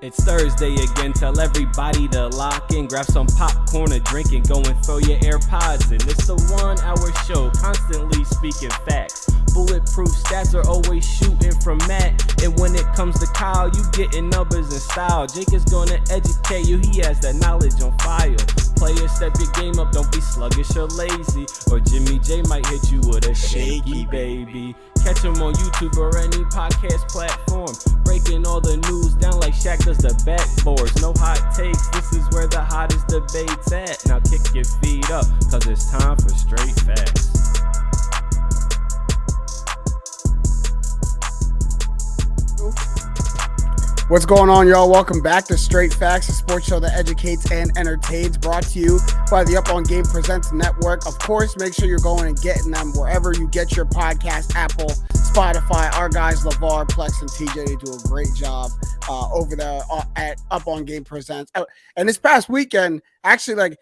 It's Thursday again, tell everybody to lock in, grab some popcorn, a drink, and go and throw your AirPods in. It's the 1 hour show, constantly speaking facts. Bulletproof stats are always shooting from Matt. And when it comes to Kyle, you getting numbers and style. Jake is gonna educate you, he has that knowledge on file. Players, step your game up, don't be sluggish or lazy. Or Jimmy J might hit you with a shaky baby. Catch him on YouTube or any podcast platform. Breaking all the news down like Shaq does the backboards. No hot takes, this is where the hottest debate's at. Now kick your feet up, cause it's time for straight facts. What's going on, y'all? Welcome back to Straight Facts, a sports show that educates and entertains, brought to you by the Up On Game Presents Network. Of course, make sure you're going and getting them wherever you get your podcast, Apple, Spotify. Our guys, LeVar, Plex, and TJ, they do a great job over there at Up On Game Presents. And this past weekend, actually,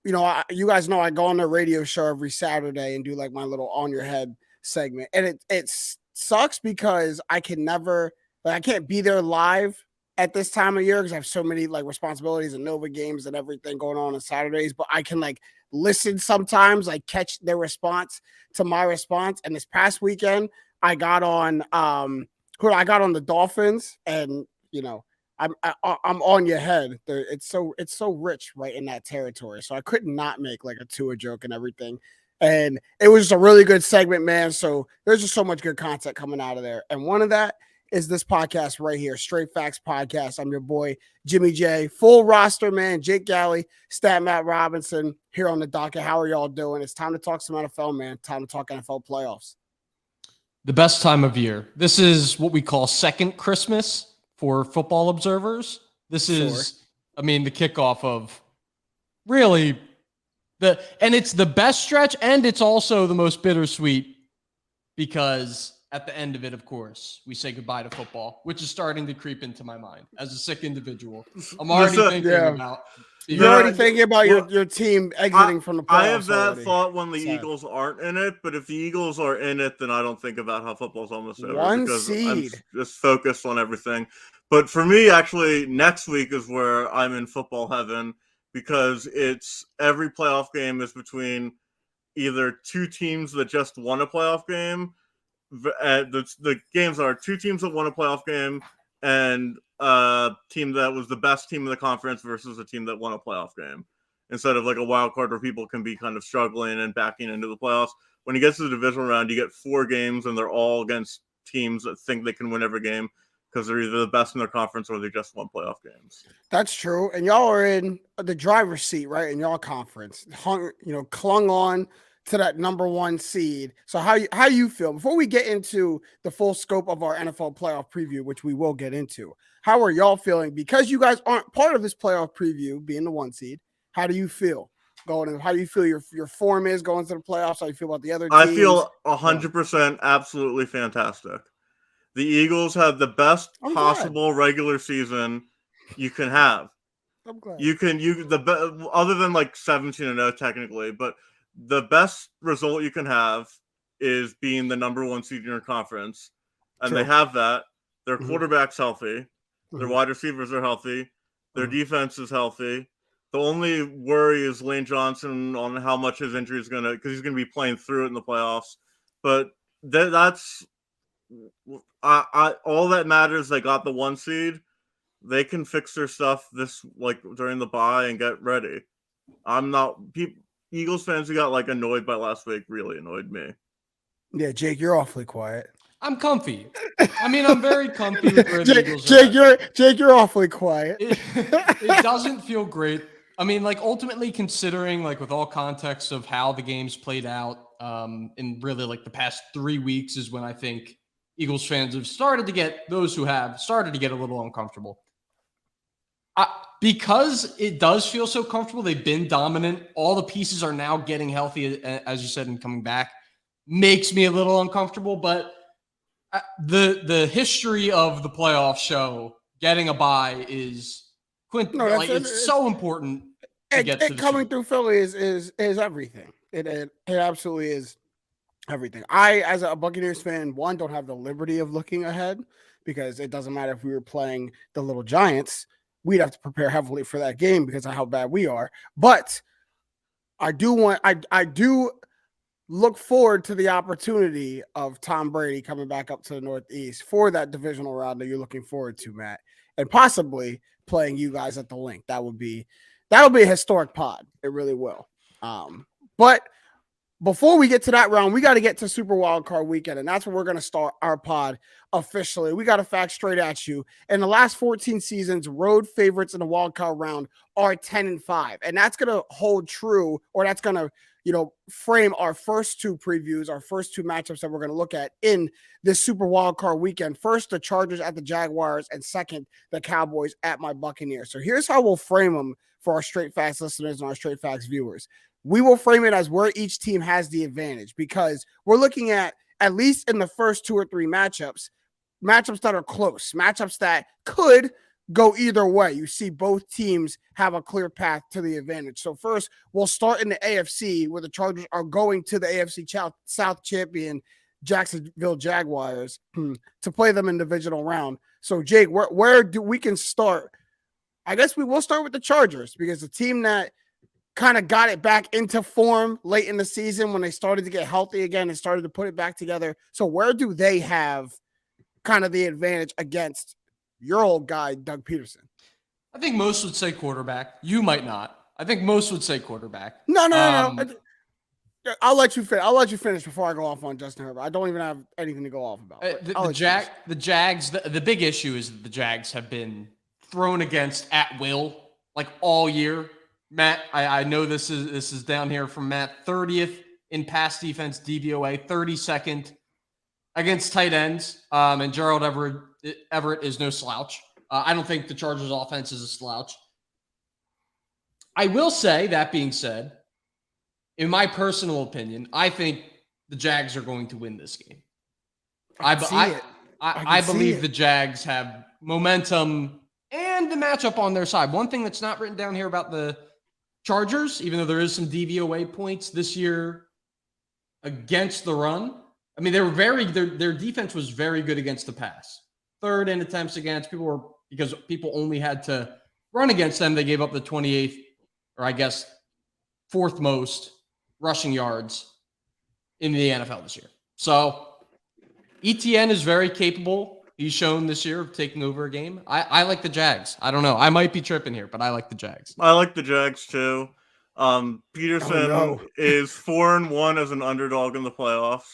you guys know I go on the radio show every Saturday and do like my little On Your Head segment. And it sucks because I can't be there live at this time of year because I have so many responsibilities and Nova games and everything going on Saturdays, but I can listen sometimes, catch their response to my response. And this past weekend, I got on the Dolphins, and I'm on your head. It's so rich right in that territory. So I could not make a Tua joke and everything. And it was just a really good segment, man. So there's just so much good content coming out of there. And one of that is this podcast right here, Straight Facts Podcast. I'm your boy, Jimmy J. Full roster, man. Jake Galley, Stat Matt Robinson here on the docket. How are y'all doing? It's time to talk some NFL, man. Time to talk NFL playoffs. The best time of year. This is what we call second Christmas for football observers. This is, the kickoff of really and it's the best stretch, and it's also the most bittersweet because at the end of it, of course, we say goodbye to football, which is starting to creep into my mind as a sick individual. I'm already thinking about. You're already thinking about your team exiting from the playoffs. I have that already. thought when the Eagles aren't in it, but if the Eagles are in it, then I don't think about how football's almost over. One because seed. I'm just focused on everything. But for me, actually, next week is where I'm in football heaven because it's every playoff game is between either two teams that just won a playoff game. The games are two teams that won a playoff game and a team that was the best team in the conference versus a team that won a playoff game, instead of like a wild card where people can be kind of struggling and backing into the playoffs. When you get to the divisional round, you get 4 games and they're all against teams that think they can win every game because they're either the best in their conference or they just won playoff games. That's true. And y'all are in the driver's seat, right? In y'all conference, clung on to that number 1 seed. So how you feel before we get into the full scope of our NFL playoff preview, which we will get into? How are y'all feeling? Because you guys aren't part of this playoff preview, being the 1 seed. How do you feel going in? How do you feel your form is going to the playoffs? How do you feel about the other teams? I feel 100% absolutely fantastic. The Eagles have the best possible regular season you can have. I'm glad. Other than 17-0 technically, but the best result you can have is being the number 1 seed in your conference. And They have that. Their quarterback's healthy. Their wide receivers are healthy. Their defense is healthy. The only worry is Lane Johnson on how much his injury is because he's going to be playing through it in the playoffs. But that's all that matters. They got the 1 seed. They can fix their stuff during the bye and get ready. Eagles fans who got annoyed by last week really annoyed me. Yeah, Jake, you're awfully quiet. I'm comfy. I'm very comfy with where the Eagles are. Jake, you're awfully quiet. It doesn't feel great. Ultimately considering with all context of how the games played out in really the past 3 weeks is when I think Eagles fans have started to get a little uncomfortable. Because it does feel so comfortable, they've been dominant. All the pieces are now getting healthy, as you said, and coming back makes me a little uncomfortable. But the history of the playoff show, getting a bye is it's so important. Coming through Philly is everything. It absolutely is everything. I, as a Buccaneers fan, don't have the liberty of looking ahead because it doesn't matter if we were playing the Little Giants. We'd have to prepare heavily for that game because of how bad we are. But I do look forward to the opportunity of Tom Brady coming back up to the Northeast for that divisional round that you're looking forward to, Matt, and possibly playing you guys at the Link. That'll be a historic pod. It really will. But before we get to that round, we got to get to Super Wildcard Weekend, and that's where we're going to start our pod officially. We got a fact straight at you. In the last 14 seasons, road favorites in the wildcard round are 10-5, and that's going to hold true, or that's going to frame our first two previews, our first two matchups that we're going to look at in this Super Wildcard Weekend. First, the Chargers at the Jaguars, and second, the Cowboys at my Buccaneers. So here's how we'll frame them for our Straight Facts listeners and our Straight Facts viewers. We will frame it as where each team has the advantage, because we're looking at least in the first 2 or 3 matchups that are close, matchups that could go either way. You see both teams have a clear path to the advantage. So first, we'll start in the AFC, where the Chargers are going to the AFC South champion Jacksonville Jaguars to play them in the divisional round. So Jake, where do we can start? I guess we will start with the Chargers, because the team that kind of got it back into form late in the season when they started to get healthy again and started to put it back together. So where do they have kind of the advantage against your old guy, Doug Peterson? I think most would say quarterback. You might not. I think most would say quarterback. No. I'll let you finish before I go off on Justin Herbert. I don't even have anything to go off about. The Jags, the big issue is that the Jags have been thrown against at will like all year. Matt, I know this is down here from Matt. 30th in pass defense DVOA, 32nd against tight ends. And Gerald Everett is no slouch. I don't think the Chargers offense is a slouch. I will say, that being said, in my personal opinion, I think the Jags are going to win this game. I believe the Jags have momentum and the matchup on their side. One thing that's not written down here about the Chargers, even though there is some DVOA points this year against the run. I mean, their defense was very good against the pass. 3rd in attempts against because people only had to run against them. They gave up the 28th, or I guess 4th most rushing yards in the NFL this year. So ETN is very capable. He's shown this year of taking over a game. I like the Jags. I don't know. I might be tripping here, but I like the Jags. I like the Jags too. Peterson is 4-1 as an underdog in the playoffs,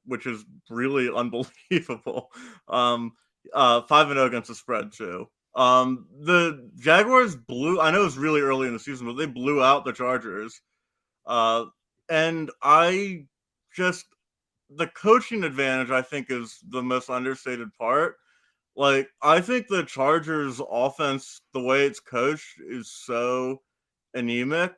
which is really unbelievable. 5-0 against the spread too. The Jaguars I know it's really early in the season, but they blew out the Chargers. And the coaching advantage, I think, is the most understated part. Like, I think the Chargers offense, the way it's coached, is so anemic,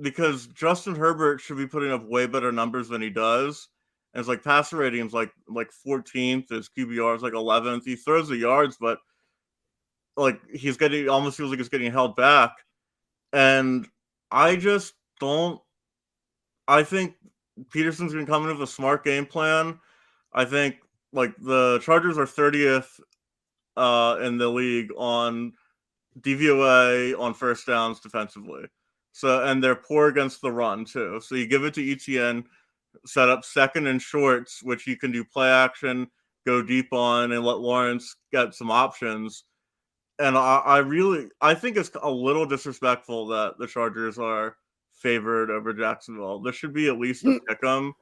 because Justin Herbert should be putting up way better numbers than he does. And it's like passer rating's like 14th, his QBR is like 11th. He throws the yards, but like almost feels like he's getting held back. And I think Peterson's going to come in with a smart game plan. I think like the Chargers are 30th in the league on DVOA on first downs defensively. So, and they're poor against the run too. So you give it to ETN, set up second and shorts, which you can do play action, go deep on, and let Lawrence get some options. And I think it's a little disrespectful that the Chargers are favored over Jacksonville. There should be at least a pick 'em.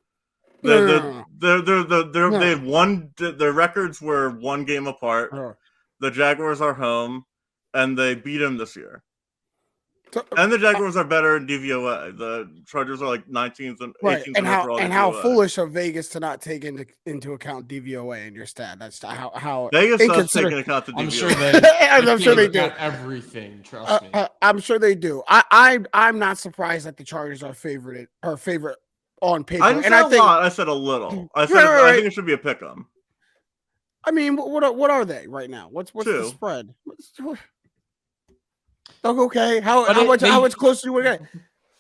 They had one. Their records were one game apart. The Jaguars are home, and they beat them this year. And the Jaguars are better in DVOA. The Chargers are like 19th and 18th. And how foolish of Vegas to not take into account DVOA in your stat. That's how Vegas does take into account the DVOA. I'm sure they do everything. Trust me. I'm sure they do. I'm not surprised that the Chargers are favorite on paper. I didn't say a lot. I said a little. I think it should be a pick 'em. I mean, what are they right now? What's the spread? Okay, how much closer do we get?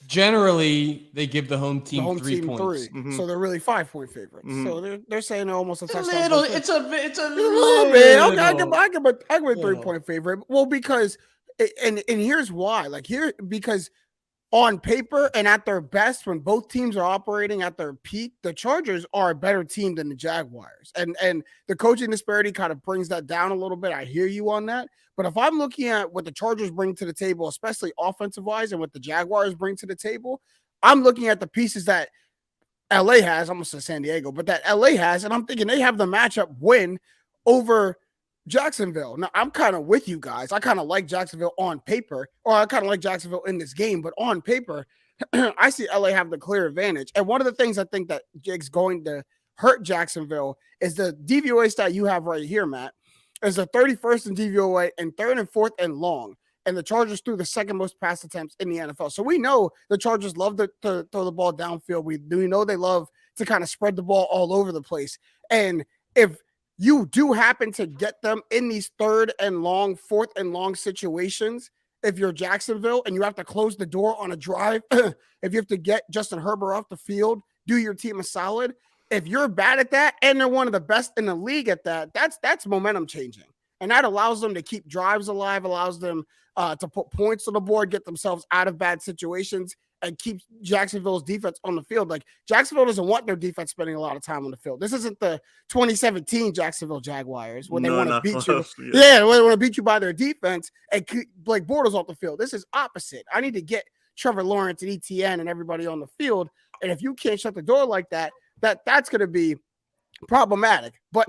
generally they give the home team 3 points. Mm-hmm. So they're really 5-point favorites. Mm-hmm. So they're saying they're almost a touchdown. It's a little bit. Okay, I give a 3-point favorite. Well, because and here's why. Because on paper and at their best, when both teams are operating at their peak, the Chargers are a better team than the Jaguars. And the coaching disparity kind of brings that down a little bit. I hear you on that. But if I'm looking at what the Chargers bring to the table, especially offensive-wise, and what the Jaguars bring to the table, I'm looking at the pieces that LA has, almost to San Diego, but that LA has, and I'm thinking they have the matchup win over Jacksonville. Now, I'm kind of with you guys. I kind of like Jacksonville on paper, or I kind of like Jacksonville in this game, but on paper, I see LA have the clear advantage. And one of the things I think that Jake's going to hurt Jacksonville is the DVOA stat you have right here, Matt, is the 31st in DVOA and 3rd and 4th and long. And the Chargers threw the second most pass attempts in the NFL. So we know the Chargers love to throw the ball downfield. We know they love to kind of spread the ball all over the place. And if you do happen to get them in these 3rd and long, 4th and long situations, if you're Jacksonville and you have to close the door on a drive, if you have to get Justin Herbert off the field, do your team a solid. If you're bad at that and they're one of the best in the league at that, that's momentum changing. And that allows them to keep drives alive, allows them to put points on the board, get themselves out of bad situations, and keep Jacksonville's defense on the field. Like, Jacksonville doesn't want their defense spending a lot of time on the field. This isn't the 2017 Jacksonville Jaguars when they want to beat you. Yeah, when they want to beat you by their defense and keep Blake Bortles off the field. This is opposite. I need to get Trevor Lawrence and ETN and everybody on the field. And if you can't shut the door like that, that's going to be problematic. But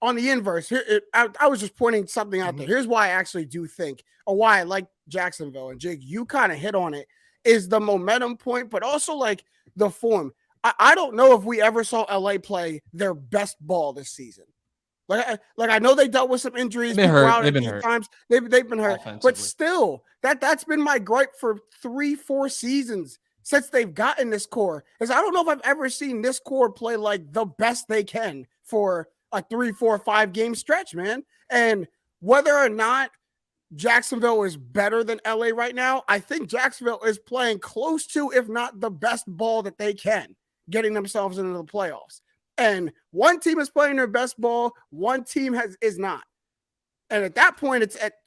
on the inverse, here I was just pointing something out there. Here's why I actually do think, or why I like Jacksonville. And Jake, you kind of hit on it, is the momentum point, but also like the form. I don't know if we ever saw LA play their best ball this season. Like I know they dealt with some injuries. They've been hurt. Times. They've been hurt. But still, that's been my gripe for 3-4 seasons since they've gotten this core. Is I don't know if I've ever seen this core play like the best they can for a 3, 4, 5 game stretch, man. And whether or not Jacksonville is better than LA right now, I think Jacksonville is playing close to, if not the best ball that they can, getting themselves into the playoffs. And one team is playing their best ball, one team is not. And at that point,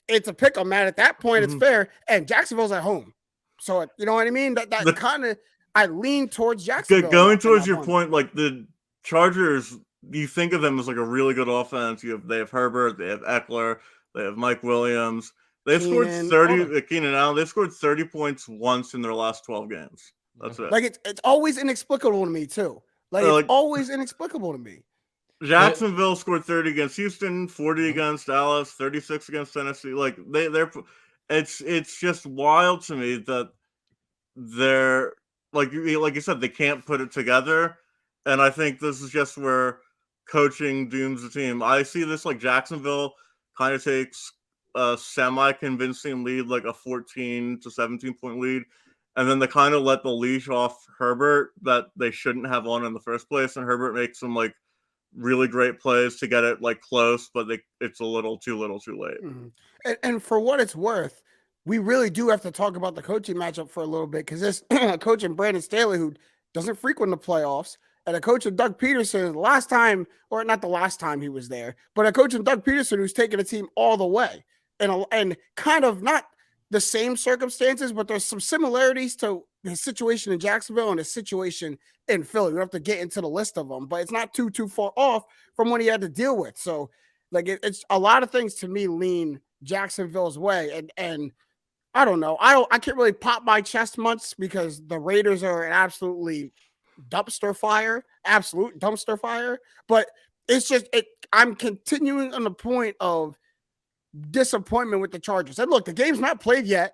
it's a pick 'em, man. At that point, it's fair. And Jacksonville's at home. So, you know what I mean? That kind of, I lean towards Jacksonville. Going towards your point, like the Chargers, you think of them as like a really good offense. They have Herbert, they have Eckler, they have Mike Williams. They've scored 30. Keenan Allen. They've scored 30 points once in their last 12 games. That's it. Like it's always inexplicable to me too. It's always inexplicable to me. Jacksonville scored 30 against Houston, 40 against Dallas, 36 against Tennessee. Like they're it's just wild to me that they're like you said, they can't put it together. And I think this is just where coaching dooms the team. I see this like Jacksonville kind of takes a semi-convincing lead, like a 14 to 17 point lead, and then they kind of let the leash off Herbert that they shouldn't have on in the first place, and Herbert makes some like really great plays to get it like close, but it's a little too late. Mm-hmm. And for what it's worth, we really do have to talk about the coaching matchup for a little bit, because this coach in Brandon Staley, who doesn't frequent the playoffs, and a coach of Doug Peterson, last time, or not the last time he was there, but a coach of Doug Peterson who's taken a team all the way, and kind of not the same circumstances, but there's some similarities to his situation in Jacksonville and his situation in Philly. We don't have to get into the list of them, but it's not too far off from what he had to deal with. So, like, it's a lot of things to me lean Jacksonville's way, and I don't know. I can't really pop my chest much because the Raiders are an absolute dumpster fire. But it's just I'm continuing on the point of disappointment with the Chargers. And look, the game's not played yet.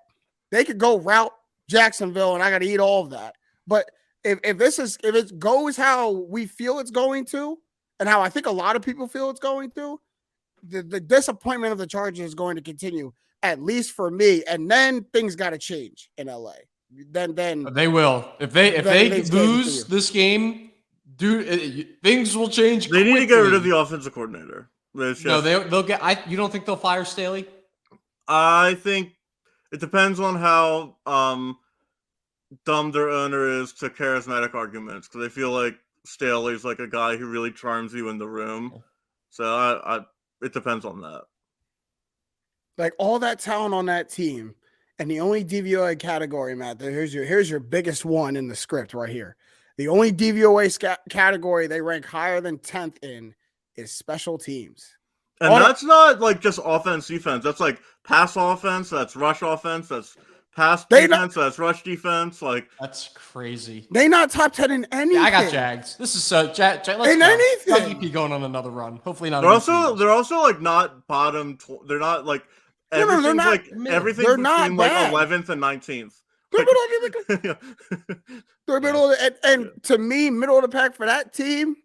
They could go route Jacksonville, and I got to eat all of that. But if it goes how we feel it's going to, and how I think a lot of people feel it's going to, the disappointment of the Chargers is going to continue, at least for me. And then things got to change in LA. Then they will. If they lose this game, things will change. They need to get rid of the offensive coordinator. They'll get. You don't think they'll fire Staley? I think it depends on how dumb their owner is to charismatic arguments, because I feel like Staley's like a guy who really charms you in the room. So it depends on that. Like all that talent on that team, and the only DVOA category, Matt, here's your biggest one in the script right here. The only DVOA category they rank higher than 10th in is special teams. And that's not like just offense, defense. That's like pass offense, that's rush offense, that's pass defense, that's rush defense. Like that's crazy. They not top 10 in anything. Yeah, I got Jags. This is so let's in anything. EP going on another run. Hopefully not. They're also like not bottom. They're not like everything's they're not, like everything between like 11th and 19th. They're middle, and to me, middle of the pack for that team.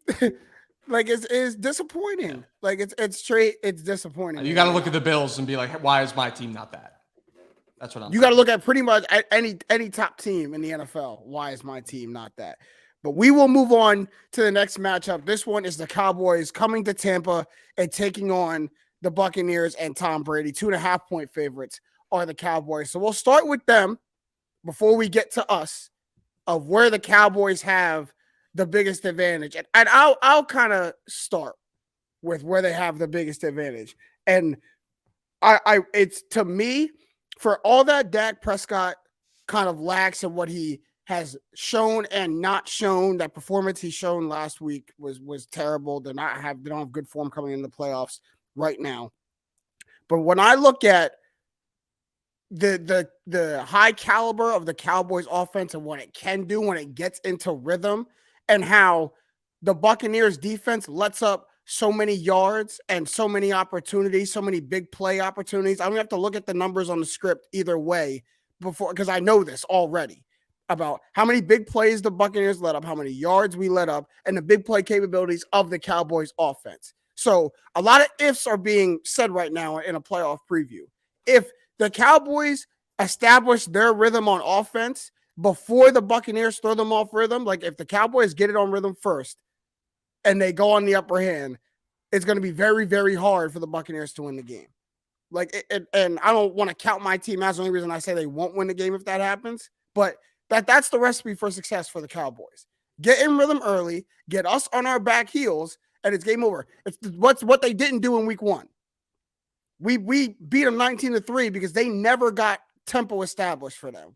Like is disappointing. Yeah. Like it's straight. It's disappointing. You got to look at the Bills and be like, why is my team not that? That's what I'm. You got to look at pretty much any top team in the NFL. Why is my team not that? But we will move on to the next matchup. This one is the Cowboys coming to Tampa and taking on the Buccaneers and Tom Brady. 2.5-point favorites are the Cowboys. So we'll start with them before we get to us of where the Cowboys have the biggest advantage. And I'll kind of start with where they have the biggest advantage. And it's to me, for all that Dak Prescott kind of lacks in what he has shown and not shown, that performance he shown last week was terrible. They don't have good form coming in the playoffs right now. But when I look at the high caliber of the Cowboys offense and what it can do when it gets into rhythm, and how the Buccaneers defense lets up so many yards and so many opportunities, so many big play opportunities. I don't have to look at the numbers on the script either way because I know this already about how many big plays the Buccaneers let up, how many yards we let up, and the big play capabilities of the Cowboys offense. So a lot of ifs are being said right now in a playoff preview. If the Cowboys establish their rhythm on offense before the Buccaneers throw them off rhythm, like if the Cowboys get it on rhythm first and they go on the upper hand, it's going to be very, very hard for the Buccaneers to win the game. And I don't want to count my team. That's the only reason I say they won't win the game if that happens. But that's the recipe for success for the Cowboys. Get in rhythm early, get us on our back heels, and it's game over. It's what they didn't do in week one. We beat them 19-3 because they never got tempo established for them.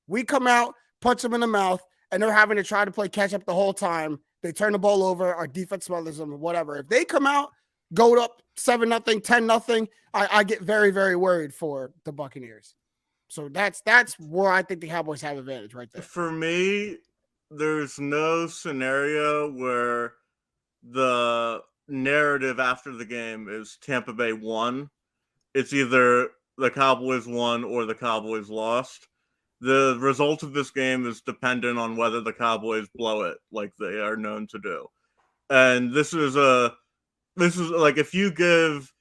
We come out, punch them in the mouth, and they're having to try to play catch up the whole time. They turn the ball over, our defense smothers them, or whatever. If they come out, go up 7-0, 10-0, I get very, very worried for the Buccaneers. So that's where I think the Cowboys have advantage right there. For me, there's no scenario where the narrative after the game is Tampa Bay won. It's either the Cowboys won or the Cowboys lost. The result of this game is dependent on whether the Cowboys blow it like they are known to do. And this is like if you give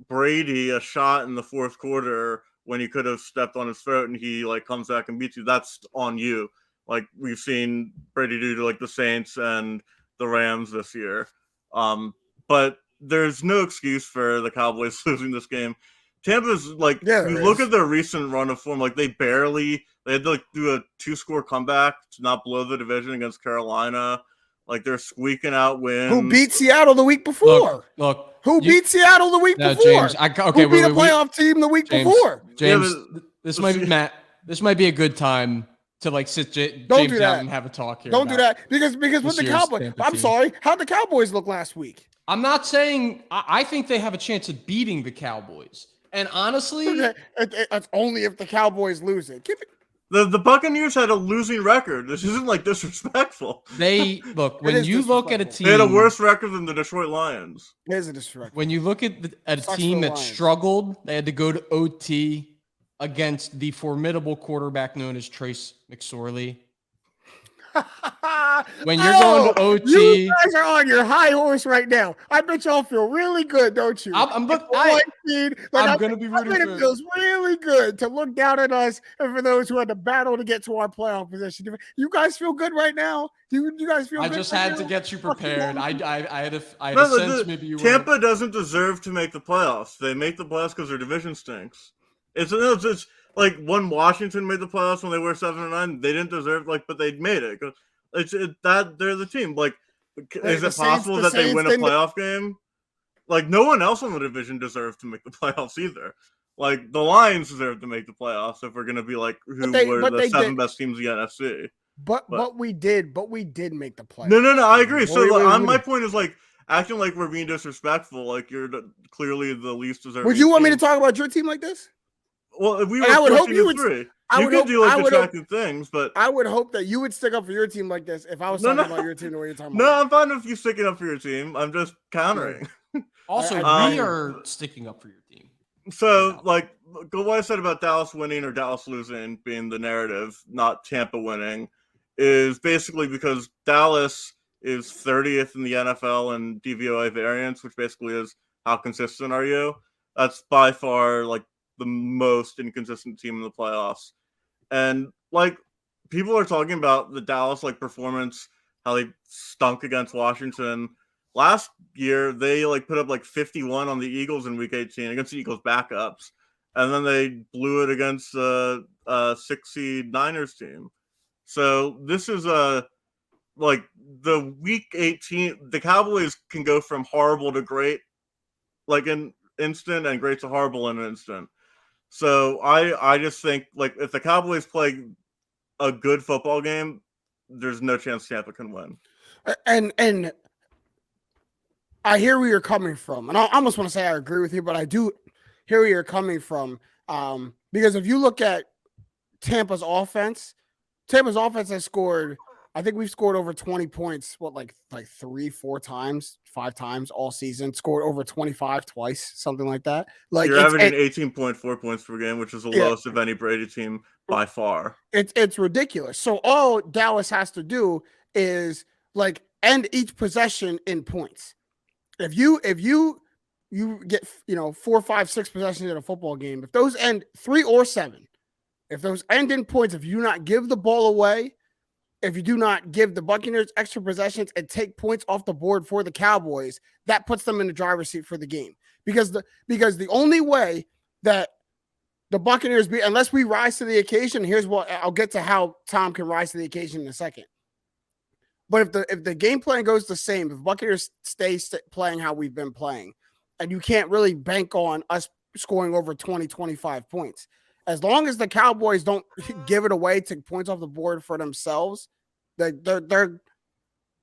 Brady a shot in the fourth quarter when he could have stepped on his throat and he like comes back and beats you, that's on you. Like we've seen Brady do to like the Saints and the Rams this year. But there's no excuse for the Cowboys losing this game. Tampa's like, you look at their recent run of form, like they had to like do a 2-score comeback to not blow the division against Carolina. Like they're squeaking out wins. Who beat Seattle the week before? Look who beat Seattle the week before? James, who beat a playoff team the week before? James, this might be Matt. This might be a good time to like sit James down and have a talk here. Don't do that because with the Cowboys, I'm sorry. How'd the Cowboys look last week? I'm not saying I think they have a chance of beating the Cowboys. And honestly, it's only if the Cowboys lose it. The Buccaneers had a losing record. This isn't like disrespectful. They look when you look at a team. They had a worse record than the Detroit Lions. It is a disrespectful. When you look at a team that struggled, they had to go to OT against the formidable quarterback known as Trace McSorley. When you're going to OT, you guys are on your high horse right now. I bet y'all feel really good, don't you? I'm going to be rooting for. It feels really good to look down at us, and for those who had to battle to get to our playoff position. You guys feel good right now? You guys feel? I good just right had now? to get you prepared. I had a sense maybe you were. Tampa doesn't deserve to make the playoffs. They make the playoffs because their division stinks. It's like when Washington made the playoffs when they were 7-9, they didn't deserve but they made it. That they're the team. Like, is it possible that they win a playoff game? Like, no one else in the division deserves to make the playoffs either. Like, the Lions deserve to make the playoffs if we're gonna be like who were the 7 best teams in the NFC. But we did make the playoffs. No, I agree. So my point is like acting like we're being disrespectful, like you're clearly the least deserving. Would you want team. me to talk about your team like this? Well, if we were, I would hope you would. You could do like detracting things, but I would hope that you would stick up for your team like this. If I was talking about your team the way you're talking about. No, I'm fine with you sticking up for your team. I'm just countering. Also, we are sticking up for your team. So, like, what I said about Dallas winning or Dallas losing being the narrative, not Tampa winning, is basically because Dallas is 30th in the NFL in DVOA variance, which basically is how consistent are you. That's by far, like, the most inconsistent team in the playoffs. And, like, people are talking about the Dallas, like, performance, how they stunk against Washington. Last year, they put up 51 on the Eagles in Week 18 against the Eagles backups, and then they blew it against the 6-seed Niners team. So this is the Week 18. The Cowboys can go from horrible to great, in instant, and great to horrible in an instant. So I just think if the Cowboys play a good football game, there's no chance Tampa can win. And I hear where you're coming from, and I almost want to say I agree with you, but I do hear where you're coming from. Because if you look at Tampa's offense has scored. I think we've scored over 20 points. 3-4 times, 5 times all season. Scored over 25 twice, something like that. You're averaging 18.4 points per game, which is the lowest of any Brady team by far. It's ridiculous. So all Dallas has to do is end each possession in points. If you get 4, 5, 6 possessions in a football game, if those end 3 or 7, if those end in points, if you do not give the ball away, if you do not give the Buccaneers extra possessions and take points off the board for the Cowboys, that puts them in the driver's seat for the game. Because the only way that the Buccaneers unless we rise to the occasion, here's what I'll get to how Tom can rise to the occasion in a second. But if the game plan goes the same, if Buccaneers stay playing how we've been playing, and you can't really bank on us scoring over 20, 25 points, as long as the Cowboys don't give it away, take points off the board for themselves, they're in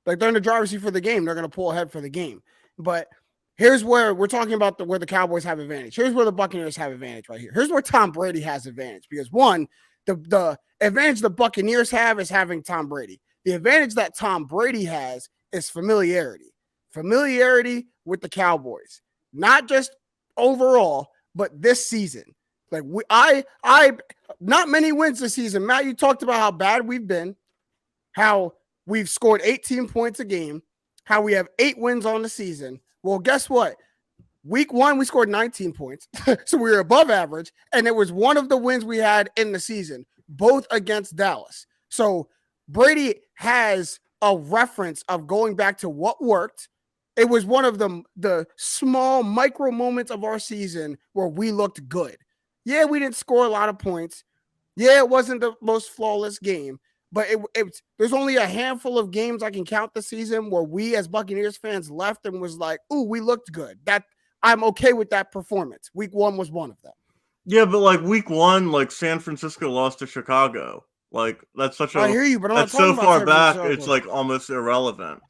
the driver's seat for the game. They're going to pull ahead for the game. But here's where we're talking about where the Cowboys have advantage. Here's where the Buccaneers have advantage right here. Here's where Tom Brady has advantage. Because one, the advantage the Buccaneers have is having Tom Brady. The advantage that Tom Brady has is familiarity. Familiarity with the Cowboys. Not just overall, but this season. Not many wins this season. Matt, you talked about how bad we've been, how we've scored 18 points a game, how we have 8 wins on the season. Well, guess what? Week 1, we scored 19 points. So we were above average. And it was one of the wins we had in the season, both against Dallas. So Brady has a reference of going back to what worked. It was one of the small micro moments of our season where we looked good. Yeah, we didn't score a lot of points. Yeah, it wasn't the most flawless game, but there's only a handful of games I can count this season where we as Buccaneers fans left and was like, ooh, we looked good. That I'm okay with that performance. Week 1 was one of them. Yeah, but Week 1, San Francisco lost to Chicago. That's such a. I hear you, but I'm that's so far back. It's almost irrelevant.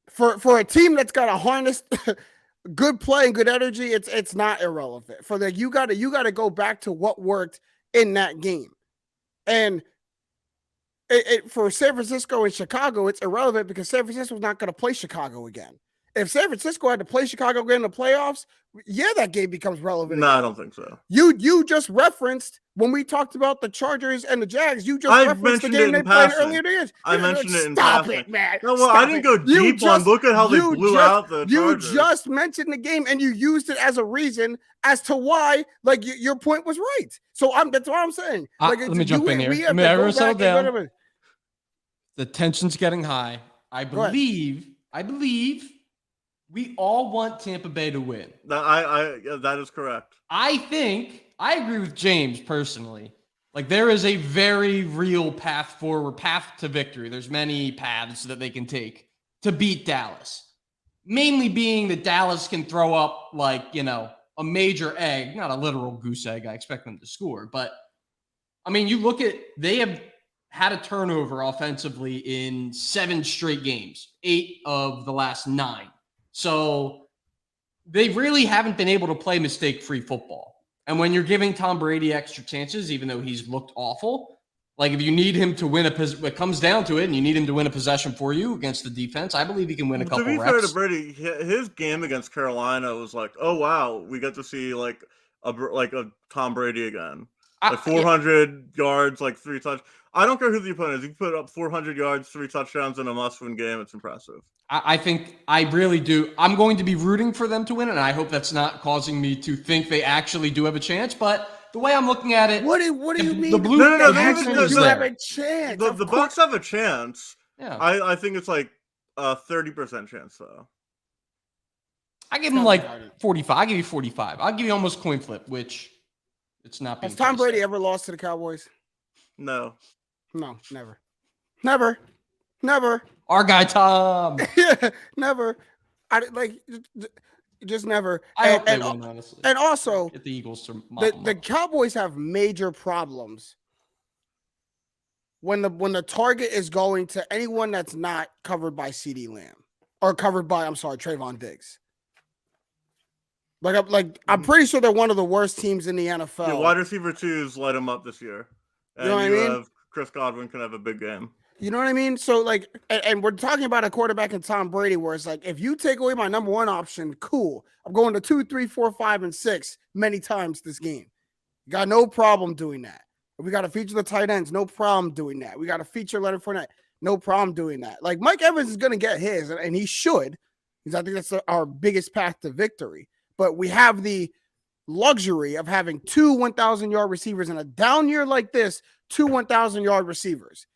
For a team that's got to harness good play and good energy, it's not irrelevant. You got to go back to what worked in that game, and for San Francisco and Chicago, it's irrelevant because San Francisco's not going to play Chicago again. If San Francisco had to play Chicago again in the playoffs, yeah, that game becomes relevant. No, I don't think so. You just referenced when we talked about the Chargers and the Jags. You just referenced the game they played earlier this year. I mentioned it in passing. Stop it, man. No, well, I didn't go deep on. Look at how they blew out the Chargers. You just mentioned the game and you used it as a reason as to why, your point was right. So that's what I'm saying. Let me jump in here. Everyone settle down. The tension's getting high. I believe we all want Tampa Bay to win. That is correct. I think I agree with James personally. Like, there is a very real path forward, path to victory. There's many paths that they can take to beat Dallas. Mainly being that Dallas can throw up, like, a major egg, not a literal goose egg. I expect them to score. But, I mean, you look at, they have had a turnover offensively in 7 straight games, 8 of the last 9. So they really haven't been able to play mistake-free football. And when you're giving Tom Brady extra chances, even though he's looked awful, like if you need him to win it comes down to it, and you need him to win a possession for you against the defense, I believe he can win a couple reps. To be fair to Brady, his game against Carolina was like, oh wow, we get to see like a Tom Brady again, like 400 yards, like 3 touchdowns. I don't care who the opponent is. You put up 400 yards, 3 touchdowns in a must-win game. It's impressive. I think I really do. I'm going to be rooting for them to win, and I hope that's not causing me to think they actually do have a chance. But the way I'm looking at it, what do you mean? The Blues they have a chance. The Bucs have a chance. Yeah, I think it's like a 30% chance though. I give them like 45. I give you 45. I'll give you almost coin flip, which it's not. Has Tom Brady ever lost to the Cowboys? No, never. Our guy Tom. Yeah, never. Just never. I hope they win, honestly. And also, get the Eagles to the Cowboys have major problems when the target is going to anyone that's not covered by CeeDee Lamb or covered by Trayvon Diggs. I'm pretty sure they're one of the worst teams in the NFL. Yeah, wide receiver 2s light them up this year, and you know what I mean? Chris Godwin can have a big game. You know what I mean? So, and we're talking about a quarterback in Tom Brady where it's like, if you take away my number 1 option, cool. I'm going to 2, 3, 4, 5, and 6 many times this game. Got no problem doing that. We got to feature the tight ends. No problem doing that. We got to feature Leonard Fournette. No problem doing that. Like, Mike Evans is going to get his, and he should, because I think that's our biggest path to victory. But we have the luxury of having 2 1,000-yard receivers in a down year like this, 2 1,000-yard receivers.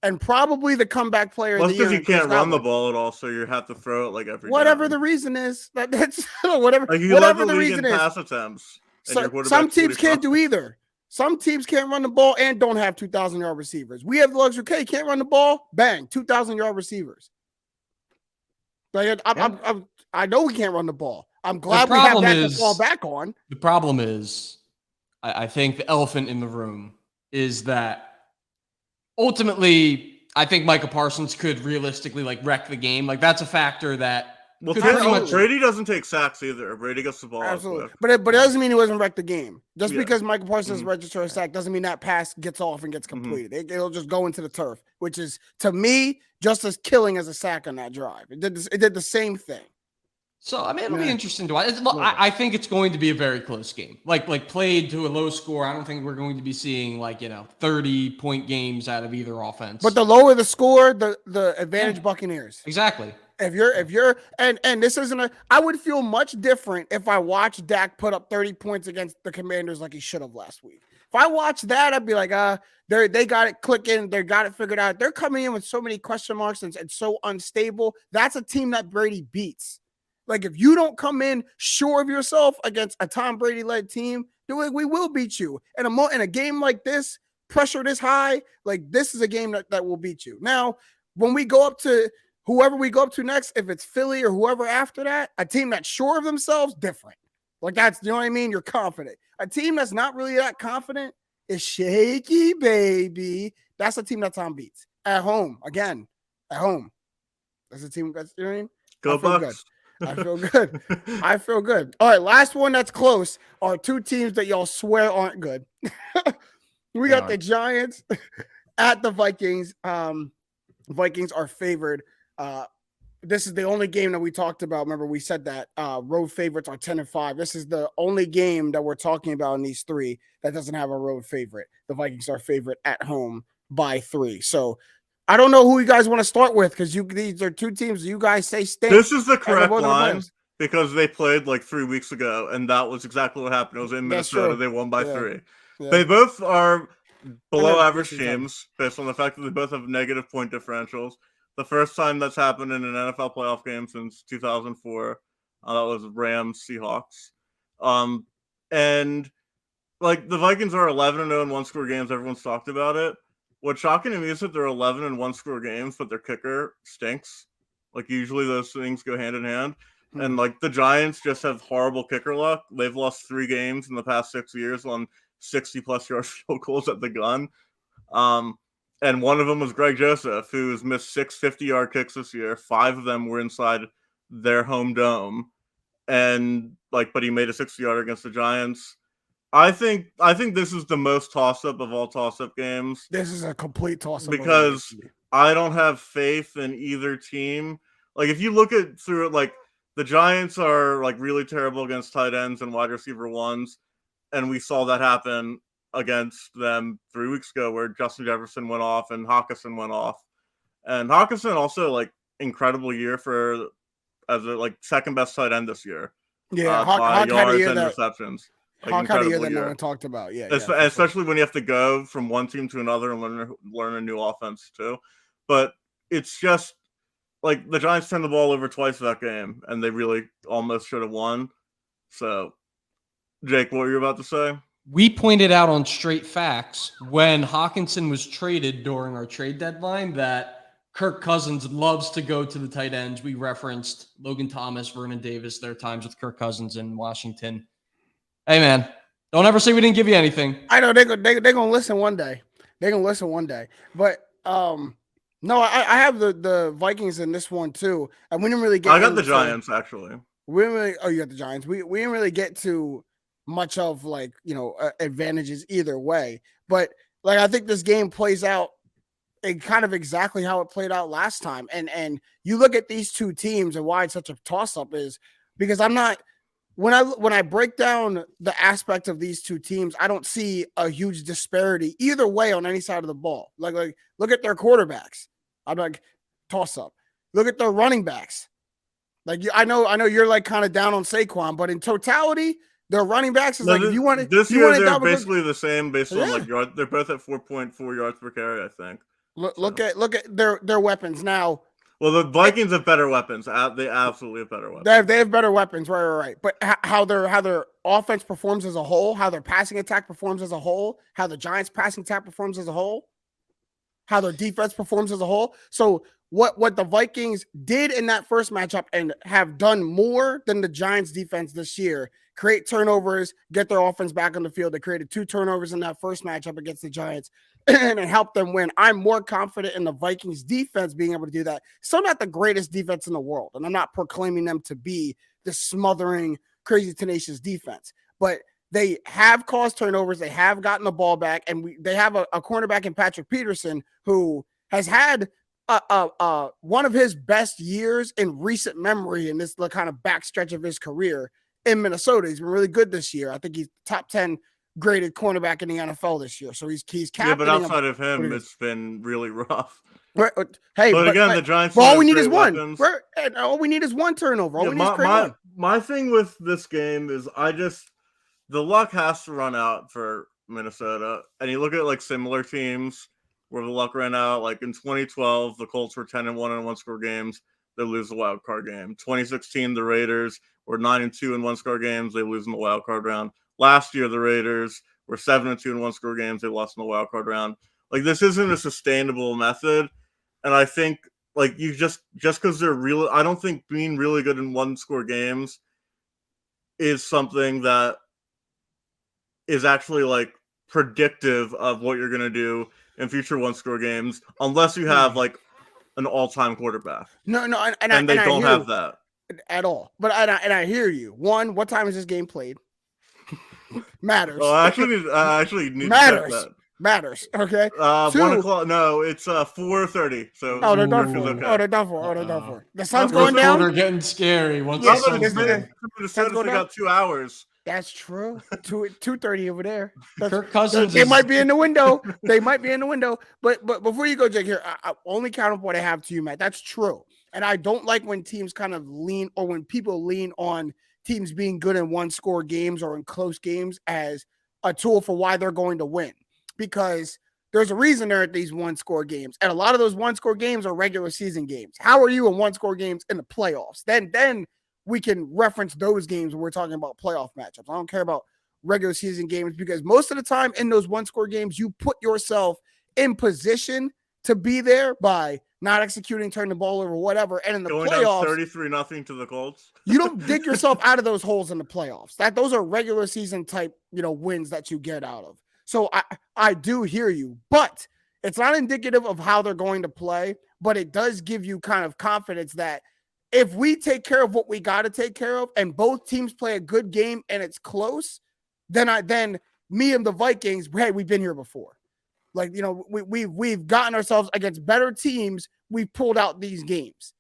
And probably the comeback player of the year. Because you can't run the ball at all, so you have to throw it like every whatever down. The reason is. That's whatever. Like you whatever the reason in is. Pass attempts. So, some teams can't do either. Some teams can't run the ball and don't have 2,000-yard receivers. We have the luxury. Okay, can't run the ball. Bang, 2,000-yard receivers. Like I know we can't run the ball. I'm glad we have that to fall back on. The problem is, I think the elephant in the room is that ultimately, I think Micah Parsons could realistically wreck the game. Like, that's a factor that. Well, Brady doesn't take sacks either. Brady gets the ball. Absolutely, but it doesn't mean he wasn't wreck the game. Just because Micah Parsons registered a sack doesn't mean that pass gets off and gets completed. It'll just go into the turf, which is to me just as killing as a sack on that drive. It did the same thing. So, I mean, it'll be interesting to watch. I think it's going to be a very close game. Like played to a low score. I don't think we're going to be seeing 30-point games out of either offense. But the lower the score, the advantage Buccaneers. Exactly. If you're and this isn't I would feel much different if I watched Dak put up 30 points against the Commanders like he should have last week. If I watched that, I'd be like, they got it clicking, they got it figured out. They're coming in with so many question marks and so unstable. That's a team that Brady beats. Like, if you don't come in sure of yourself against a Tom Brady-led team, we will beat you. And in a game like this, pressure this high, this is a game that will beat you. Now, when we go up to whoever we go up to next, if it's Philly or whoever after that, a team that's sure of themselves, different. That's, you know what I mean? You're confident. A team that's not really that confident is shaky, baby. That's a team that Tom beats. At home, again, at home. That's a team that's, you know what I mean? Go Bucs. I feel good. I feel good. All right, last one that's close are 2 teams that y'all swear aren't good. We got the Giants at the Vikings. Vikings are favored. This is the only game that we talked about. Remember, we said that road favorites are 10-5. This is the only game that we're talking about in these 3 that doesn't have a road favorite. The Vikings are favored at home by 3. So I don't know who you guys want to start with because these are 2 teams you guys say stink. This is the correct line because they played 3 weeks ago, and that was exactly what happened. It was in Minnesota. They won by 3. Yeah. They both are below average teams based on the fact that they both have negative point differentials. The first time that's happened in an NFL playoff game since 2004. That was Rams Seahawks. And like the Vikings are 11-0 in one-score games. Everyone's talked about it. What's shocking to me is that they're 11 in one-score games, but their kicker stinks. Like usually those things go hand in hand. And like the Giants just have horrible kicker luck. They've lost 3 games in the past 6 years on 60-plus yard field goals at the gun. And one of them was Greg Joseph, who's missed 6 50-yard kicks this year. 5 of them were inside their home dome. And like, but he made a 60-yarder against the Giants. I think this is the most toss-up of all toss-up games. This is a complete toss-up because I don't have faith in either team. Like if you look at through it, like the Giants are like really terrible against tight ends and wide receiver ones, and we saw that happen against them 3 weeks ago where Justin Jefferson went off and Hawkinson went off. And Hawkinson also like incredible year as a like second best tight end this year. Yeah, by yards and receptions. Like Hawk had a year that no one talked about. Yeah, especially when you have to go from one team to another and learn a new offense too. But it's just like the Giants turned the ball over twice that game, and they really almost should have won. So, Jake, what were you about to say? We pointed out on Straight Facts when Hawkinson was traded during our trade deadline that Kirk Cousins loves to go to the tight ends. We referenced Logan Thomas, Vernon Davis, their times with Kirk Cousins in Washington. Hey, man, don't ever say we didn't give you anything. I know they're going to listen one day. They're going to listen one day. But, no, I have the Vikings in this one, too. And we didn't really get I got the Giants, actually. We didn't really – oh, you got the Giants. We didn't really get to much of, like, you know, advantages either way. But, like, I think this game plays out kind of exactly how it played out last time. And you look at these two teams and why it's such a toss-up is because I'm not – when I break down the aspect of these two teams, I don't see a huge disparity either way on any side of the ball. Like look at their quarterbacks. I'm like toss up. Look at their running backs. Like I know you're like kind of down on Saquon, but in totality, their running backs is like if you want to this year they're basically the same based on like yard. They're both at 4.4 yards per carry, I think. Look at their weapons now. Well, the Vikings have better weapons. They absolutely have better weapons. They have better weapons, right. But how their offense performs as a whole, how their passing attack performs as a whole, how the Giants' passing attack performs as a whole, how their defense performs as a whole. So what the Vikings did in that first matchup and have done more than the Giants' defense this year, create turnovers, get their offense back on the field. They created 2 turnovers in that first matchup against the Giants. And it helped them win. I'm more confident in the Vikings defense being able to do that. Still not the greatest defense in the world. And I'm not proclaiming them to be the smothering, crazy, tenacious defense. But they have caused turnovers. They have gotten the ball back. And they have a cornerback in Patrick Peterson who has had one of his best years in recent memory in this kind of backstretch of his career in Minnesota. He's been really good this year. I think he's top 10 graded cornerback in the NFL this year. So he's captaining. Yeah, but outside of him, it's been really rough. Hey, but again, the Giants. All we need is one. All we need is one turnover. All we need is one. My thing with this game is the luck has to run out for Minnesota. And you look at like similar teams where the luck ran out. Like in 2012, the Colts were 10-1 in one-score games. They lose the wild card game. 2016, the Raiders were 9-2 in one-score games. They lose in the wild card round. Last year, the Raiders were 7-2 in one-score games. They lost in the wild card round. Like this isn't a sustainable method, and I think like you just because they're real, I don't think being really good in one-score games is something that is actually like predictive of what you're gonna do in future one-score games, unless you have like an all-time quarterback. No, and they don't have that at all. But I hear you. One, what time is this game played? Matters. Well, I actually need matters. to check that. Matters. Okay. 1 o'clock. No, it's 4:30. So they're done for. Okay. They're done for. The sun's going down. They're getting scary. Once Yeah, the sun's they got 2 hours. That's true. 2:30 over there. Kirk Cousins. They might be in the window. But before you go, Jake, here, I only count up what I have to you, Matt. That's true. And I don't like when teams kind of lean, or when people lean on teams being good in one-score games or in close games as a tool for why they're going to win. Because there's a reason they're at these one-score games. And a lot of those one-score games are regular season games. How are you in one-score games in the playoffs? Then we can reference those games when we're talking about playoff matchups. I don't care about regular season games, because most of the time in those one-score games, you put yourself in position to be there by not executing, turning the ball over, whatever. And in the Going playoffs, down 33-0 to the Colts. you don't dig yourself out of those holes in the playoffs. Those are regular season type, wins that you get out of. So I do hear you, but it's not indicative of how they're going to play, but it does give you kind of confidence that if we take care of what we got to take care of and both teams play a good game and it's close, then me and the Vikings, hey, we've been here before. Like, we've gotten ourselves against better teams. We've pulled out these games.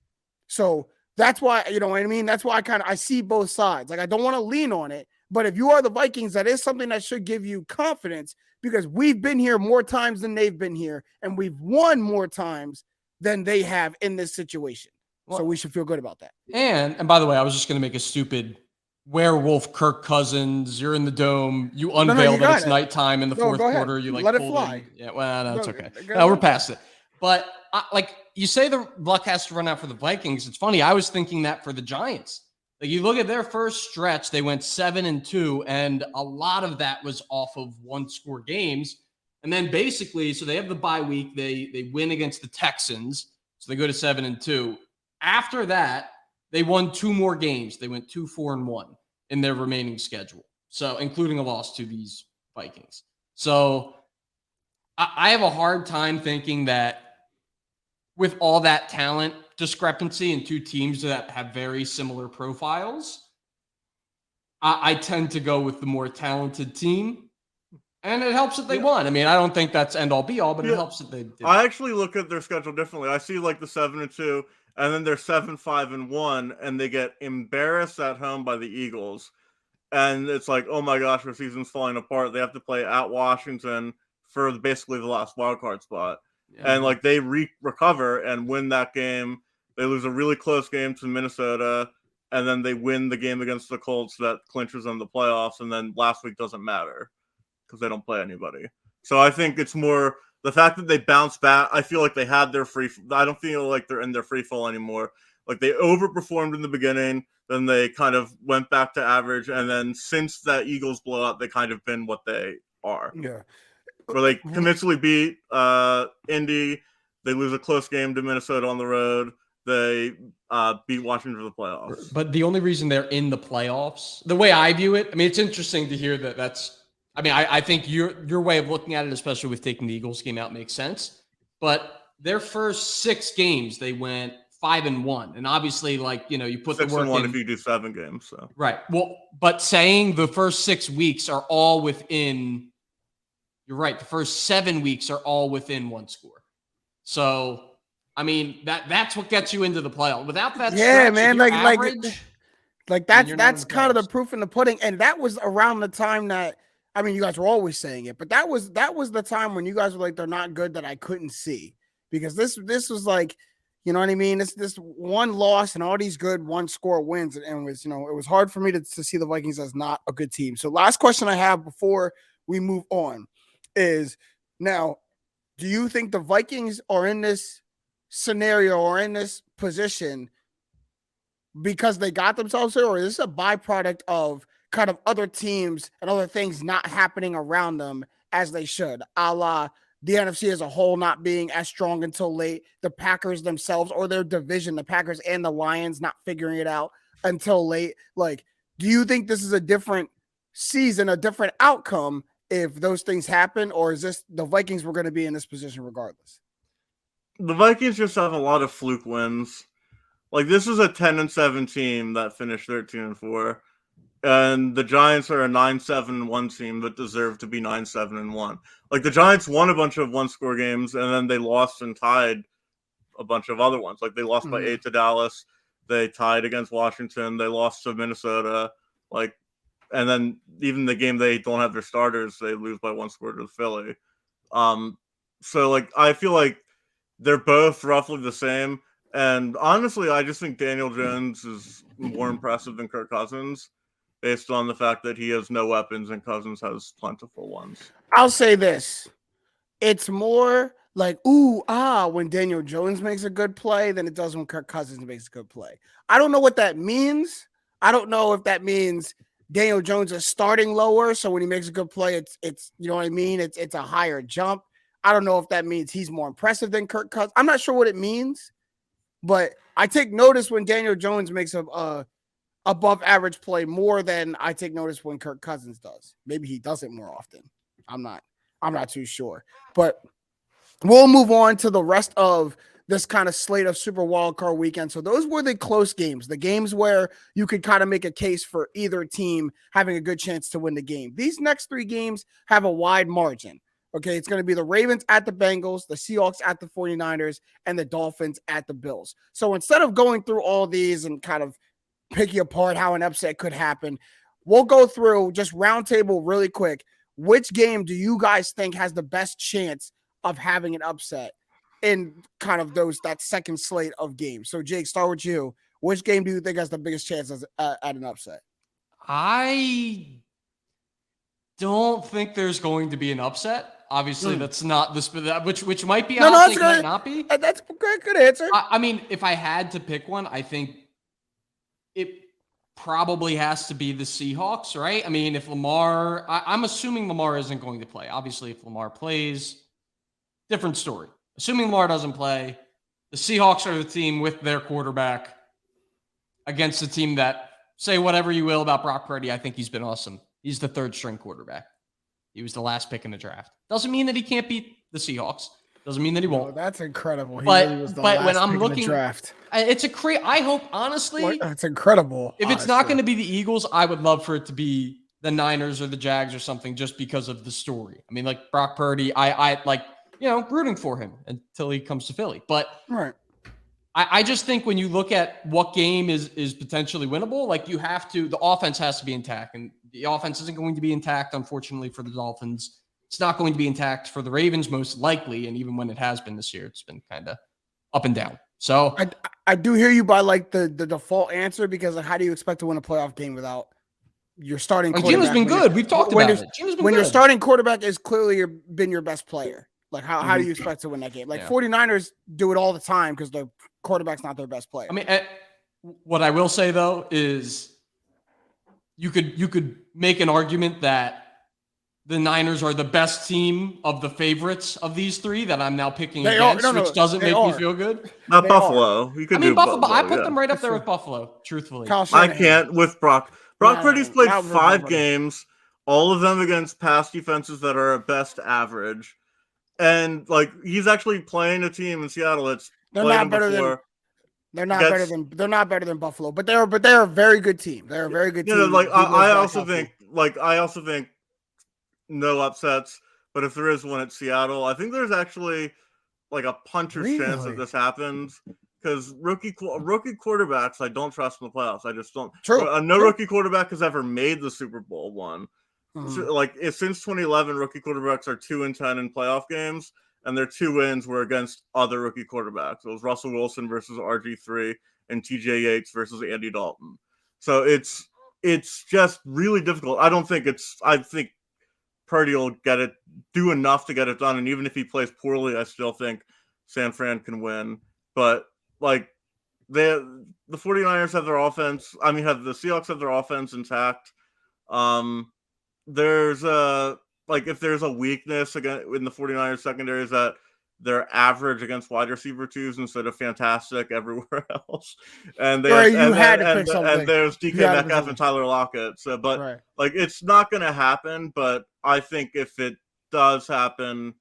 So that's why, you know what I mean? That's why I see both sides. Like, I don't want to lean on it, but if you are the Vikings, that is something that should give you confidence, because we've been here more times than they've been here, and we've won more times than they have in this situation. Well, so we should feel good about that. And by the way, I was just going to make a stupid werewolf Kirk Cousins. You're in the dome. You unveil that it's nighttime in the fourth quarter. You let it fly. Yeah, well, no, it's okay. No, we're past it. But you say the luck has to run out for the Vikings. It's funny. I was thinking that for the Giants. Like, you look at their first stretch, they went 7-2, and a lot of that was off of one-score games. And then basically, so they have the bye week. They win against the Texans, so they go to 7-2. After that, they won 2 more games. They went 2-4-1 in their remaining schedule, so including a loss to these Vikings. So I have a hard time thinking that with all that talent discrepancy in 2 teams that have very similar profiles, I tend to go with the more talented team, and it helps that they won. I mean, I don't think that's end-all be-all, but it helps that they did. I actually look at their schedule differently. I see like the 7-2, and then they're 7-5-1, and they get embarrassed at home by the Eagles. And it's like, oh my gosh, their season's falling apart. They have to play at Washington for basically the last wildcard spot. Yeah. And like they recover and win that game. They lose a really close game to Minnesota, and then they win the game against the Colts that clinches them the playoffs. And then last week doesn't matter because they don't play anybody. So I think it's more the fact that they bounce back. I feel like they had their I don't feel like they're in their free fall anymore. Like they overperformed in the beginning, then they kind of went back to average, and then since that Eagles blowout, they kind of been what they are. Yeah. Where they convincingly beat Indy, they lose a close game to Minnesota on the road, they beat Washington for the playoffs. But the only reason they're in the playoffs, the way I view it, I mean, it's interesting to hear that's. I mean, I think your way of looking at it, especially with taking the Eagles game out, makes sense. But their first 6 games, they went 5-1, and obviously, like, you put 6 the work and 1 in. if you do 7 games, so right. Well, but saying the first 6 weeks are all within. You're right. The first 7 weeks are all within 1 score. So, I mean, that's what gets you into the playoff. Without that, yeah, stretch, man, that's kind of the proof in the pudding. And that was around the time that. I mean, you guys were always saying it, but that was the time when you guys were like, they're not good, that I couldn't see, because this was like, you know what I mean? This one loss and all these good 1-score wins. And it was, it was hard for me to see the Vikings as not a good team. So last question I have before we move on is, now, do you think the Vikings are in this scenario or in this position because they got themselves here, or is this a byproduct of kind of other teams and other things not happening around them as they should, a la the NFC as a whole not being as strong until late, the Packers themselves or their division, the Packers and the Lions not figuring it out until late? Like, do you think this is a different season, a different outcome if those things happen, or is this the Vikings were going to be in this position regardless? The Vikings just have a lot of fluke wins. Like, this is a 10-7 team that finished 13-4. And the Giants are a 9-7-1 team that deserve to be 9-7-1. Like, the Giants won a bunch of 1-score games, and then they lost and tied a bunch of other ones. Like, they lost by 8 to Dallas. They tied against Washington. They lost to Minnesota. Like, and then even the game they don't have their starters, they lose by 1 score to Philly. So, like, I feel like they're both roughly the same. And honestly, I just think Daniel Jones is more impressive than Kirk Cousins, based on the fact that he has no weapons and Cousins has plentiful ones. I'll say this. It's more like, when Daniel Jones makes a good play than it does when Kirk Cousins makes a good play. I don't know what that means. I don't know if that means Daniel Jones is starting lower, so when he makes a good play, it's you know what I mean? It's a higher jump. I don't know if that means he's more impressive than Kirk Cousins. I'm not sure what it means, but I take notice when Daniel Jones makes a above average play more than I take notice when Kirk Cousins does. Maybe he does it more often. I'm not too sure. But we'll move on to the rest of this kind of slate of Super Wildcard Weekend. So those were the close games, the games where you could kind of make a case for either team having a good chance to win the game. These next 3 games have a wide margin. Okay, it's going to be the Ravens at the Bengals, the Seahawks at the 49ers, and the Dolphins at the Bills. So instead of going through all these and kind of picking apart how an upset could happen, we'll go through just roundtable really quick. Which game do you guys think has the best chance of having an upset in kind of that second slate of games? So Jake, start with you. Which game do you think has the biggest chances at an upset? I don't think there's going to be an upset. Obviously, that's not this, which might be. Might not be. That's a good answer. I mean, if I had to pick one, I think it probably has to be the Seahawks, right? I mean, if Lamar, I'm assuming Lamar isn't going to play. Obviously, if Lamar plays, different story. Assuming Lamar doesn't play, the Seahawks are the team with their quarterback against a team that, say whatever you will about Brock Purdy, I think he's been awesome. He's the 3rd string quarterback. He was the last pick in the draft. Doesn't mean that he can't beat the Seahawks. Doesn't mean that he won't. Oh, that's incredible. But when I'm looking, draft, it's I hope, honestly, it's incredible. If it's not going to be the Eagles, I would love for it to be the Niners or the Jags or something, just because of the story. I mean, like Brock Purdy, I like, rooting for him until he comes to Philly. But right. I just think when you look at what game is potentially winnable, like the offense has to be intact, and the offense isn't going to be intact, unfortunately, for the Dolphins. It's not going to be intact for the Ravens, most likely. And even when it has been this year, it's been kind of up and down. So I do hear you by like the default answer, because like, how do you expect to win a playoff game without your starting quarterback? Gino's been good. We've talked about it. When your starting quarterback is clearly been your best player. Like, how do you expect to win that game? Like, 49ers do it all the time because the quarterback's not their best player. I mean, what I will say, though, is you could make an argument that the Niners are the best team of the favorites of these 3 that I'm now picking against, which doesn't make me feel good. Not Buffalo. You could do Buffalo. I put them right up there with Buffalo, truthfully. I can't with Brock. Brock Purdy's played 5 games, all of them against pass defenses that are at best average. And like, he's actually playing a team in Seattle that's they're not better than Buffalo, but they're a very good team. They're a very good team. Like I also think no upsets, but if there is one at Seattle, I think there's actually like a puncher's chance that this happens, because rookie quarterbacks I don't trust in the playoffs. I just don't. No rookie quarterback has ever made the Super Bowl one. So, like, since 2011, rookie quarterbacks are 2-10 in playoff games, and their 2 wins were against other rookie quarterbacks. It was Russell Wilson versus RG3 and TJ Yates versus Andy Dalton. So it's just really difficult. I think Purdy will do enough to get it done, and even if he plays poorly, I still think San Fran can win. But like, the 49ers have their offense. I mean, the Seahawks have their offense intact. There's if there's a weakness again in the 49ers secondary, is that they're average against wide receiver 2s instead of fantastic everywhere else. And there's DK Metcalf and Tyler Lockett. So, but like, it's not going to happen. But I think if it does happen,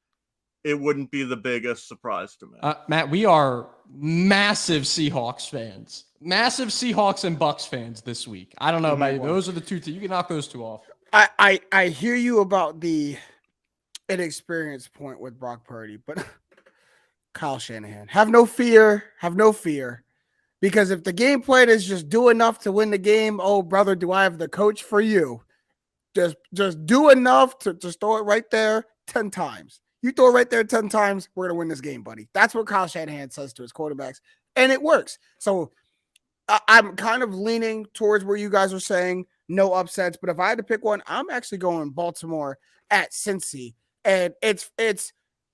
it wouldn't be the biggest surprise to me. Matt, we are massive Seahawks fans, massive Seahawks and Bucks fans this week. I don't know about you. Those are the 2 you can knock those 2 off. I hear you about the inexperience point with Brock Purdy, but Kyle Shanahan, have no fear, because if the game plan is just do enough to win the game, oh brother, do I have the coach for you? Just do enough to throw it right there 10 times. You throw it right there 10 times, we're gonna win this game, buddy. That's what Kyle Shanahan says to his quarterbacks, and it works. So I'm kind of leaning towards where you guys are saying. No upsets, but if I had to pick one, I'm actually going Baltimore at Cincy, and it's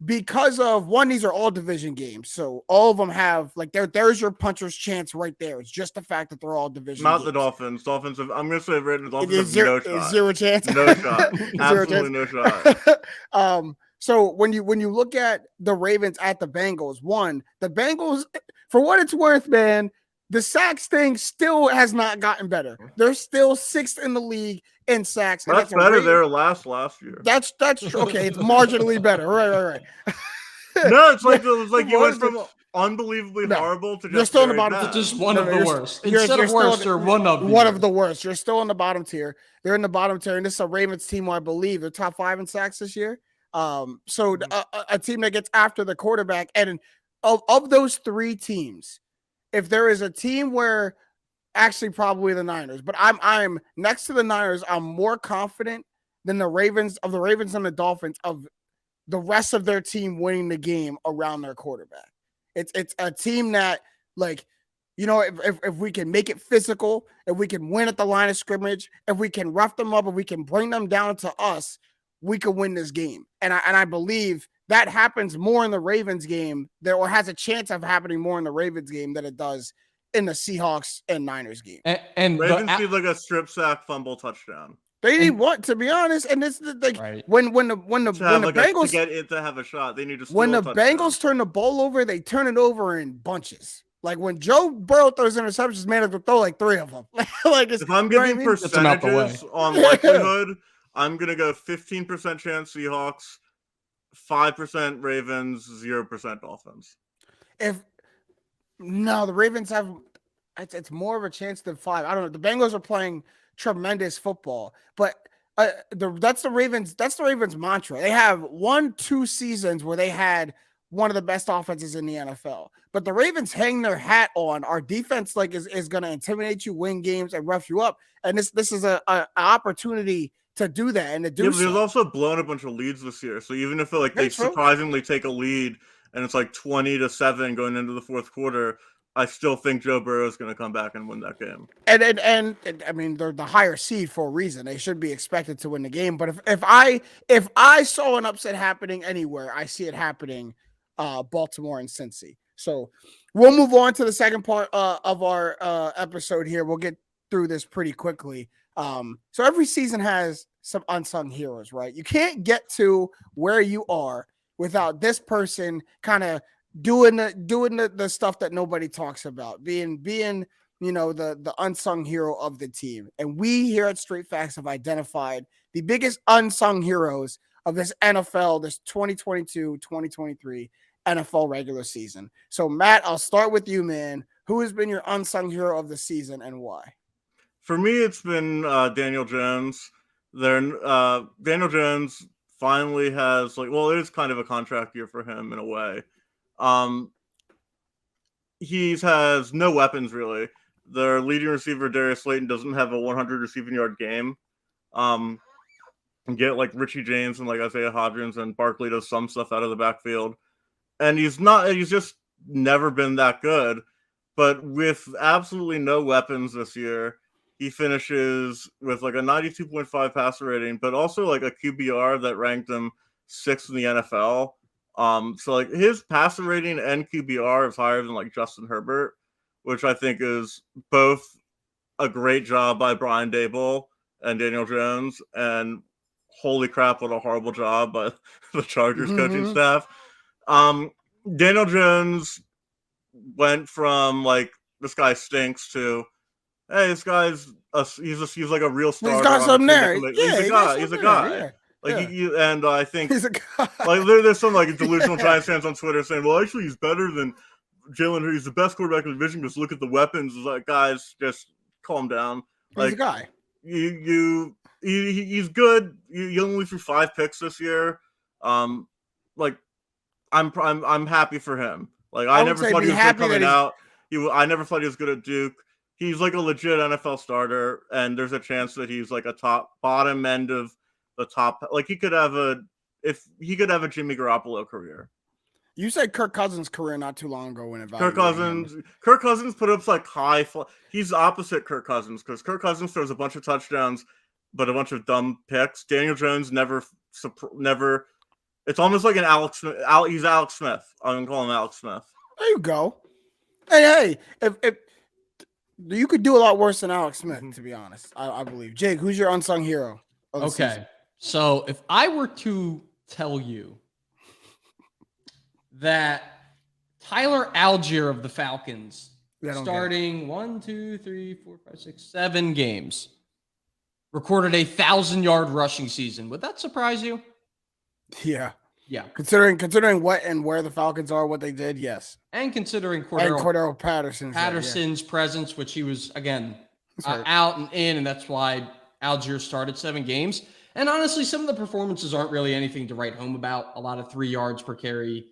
because of one, these are all division games, so all of them have like there's your puncher's chance right there. It's just the fact that they're all division. Not games. the Dolphins. Dolphins have, I'm gonna say the Dolphins have zero, no shot. Zero chance. No shot. Absolutely no shot. So when you look at the Ravens at the Bengals, the Bengals, for what it's worth, man, the sacks thing still has not gotten better. They're still 6th in the league in sacks. That's better. They were last year. That's true. Okay, it's marginally better. Right. No, it's like you went from unbelievably horrible to just you're still in the bottom. To just one of the worst. Instead of worst, or one of the worst. You're still in the bottom tier. They're in the bottom tier, and this is a Ravens team who I believe they're top 5 in sacks this year. So a team that gets after the quarterback, and of those 3 teams, if there is a team where actually probably the Niners, but I'm next to the Niners, I'm more confident than the Ravens and the Dolphins of the rest of their team winning the game around their quarterback. It's a team that, like, you know, if we can make it physical, if we can win at the line of scrimmage, if we can rough them up, if we can bring them down to us, we could win this game. And I believe that happens more in the Ravens game, or has a chance of happening more in the Ravens game than it does in the Seahawks and Niners game. And Ravens need like a strip sack, fumble, touchdown. They need what, to be honest, and this is like right. when the Bengals to get it to have a shot, they need to. When the Bengals turn the ball over, they turn it over in bunches. Like when Joe Burrow throws interceptions, man, they'll throw like 3 of them. Like if I'm giving percentages on likelihood, I'm gonna go 15% chance Seahawks, 5% Ravens, 0% Dolphins. The Ravens have it's more of a chance than 5. I don't know. The Bengals are playing tremendous football, but that's the Ravens mantra. They have 1-2 seasons where they had one of the best offenses in the NFL, but the Ravens hang their hat on our defense. Like is going to intimidate you, win games, and rough you up. And this is a opportunity to do that and to do. They've also blown a bunch of leads this year. So even if they surprisingly take a lead and it's like 20-7 going into the fourth quarter, I still think Joe Burrow is going to come back and win that game. And I mean, they're the higher seed for a reason. They should be expected to win the game. But if I saw an upset happening anywhere, I see it happening Baltimore and Cincy. So we'll move on to the second part of our episode here. We'll get through this pretty quickly. So every season has some unsung heroes, right? You can't get to where you are without this person kind of doing the stuff that nobody talks about, being the unsung hero of the team. And we here at Straight Facts have identified the biggest unsung heroes of this NFL, this 2022-2023 NFL regular season. So Matt, I'll start with you, man. Who has been your unsung hero of the season and why? For me, it's been Daniel Jones. Daniel Jones finally has it is kind of a contract year for him in a way. He has no weapons really. Their leading receiver Darius Slayton doesn't have a 100 receiving yard game. And get like Richie James and like Isaiah Hodgins, and Barkley does some stuff out of the backfield. And he's just never been that good. But with absolutely no weapons this year, he finishes with like a 92.5 passer rating, but also like a QBR that ranked him 6th in the NFL. So like his passer rating and QBR is higher than like Justin Herbert, which I think is both a great job by Brian Daboll and Daniel Jones, and holy crap, what a horrible job by the Chargers coaching staff. Daniel Jones went from like this guy stinks to, hey, this guy's he's like a real star. He's got something there. He's a guy. And I think he's a guy. Like there's some like delusional Giants fans on Twitter saying, well, actually he's better than Jalen Hurts. He's the best quarterback in the division. Just look at the weapons. It's like, guys, just calm down. Like, he's a guy. He's good. He only threw 5 picks this year. Like I'm happy for him. Like I never thought he was good coming out. I never thought he was good at Duke. He's like a legit NFL starter, and there's a chance that he's like a bottom end of the top. Like he could have a Jimmy Garoppolo career. You said Kirk Cousins' career not too long ago when it Kirk Cousins put up like high. He's opposite Kirk Cousins, because Kirk Cousins throws a bunch of touchdowns, but a bunch of dumb picks. Daniel Jones never It's almost like an Alex Smith. He's Alex Smith. I'm gonna call him Alex Smith. There you go. Hey, if you could do a lot worse than Alex Smith, to be honest, I believe. Jake, who's your unsung hero? Okay, so if I were to tell you that Tyler Algier of the Falcons starting 7 games, recorded a 1,000-yard rushing season, would that surprise you? Yeah. Yeah. Considering what and where the Falcons are, what they did, yes. And considering Cordero Patterson's presence, which he was, again, out and in, and that's why Algier started 7 games. And honestly, some of the performances aren't really anything to write home about. A lot of 3 yards per carry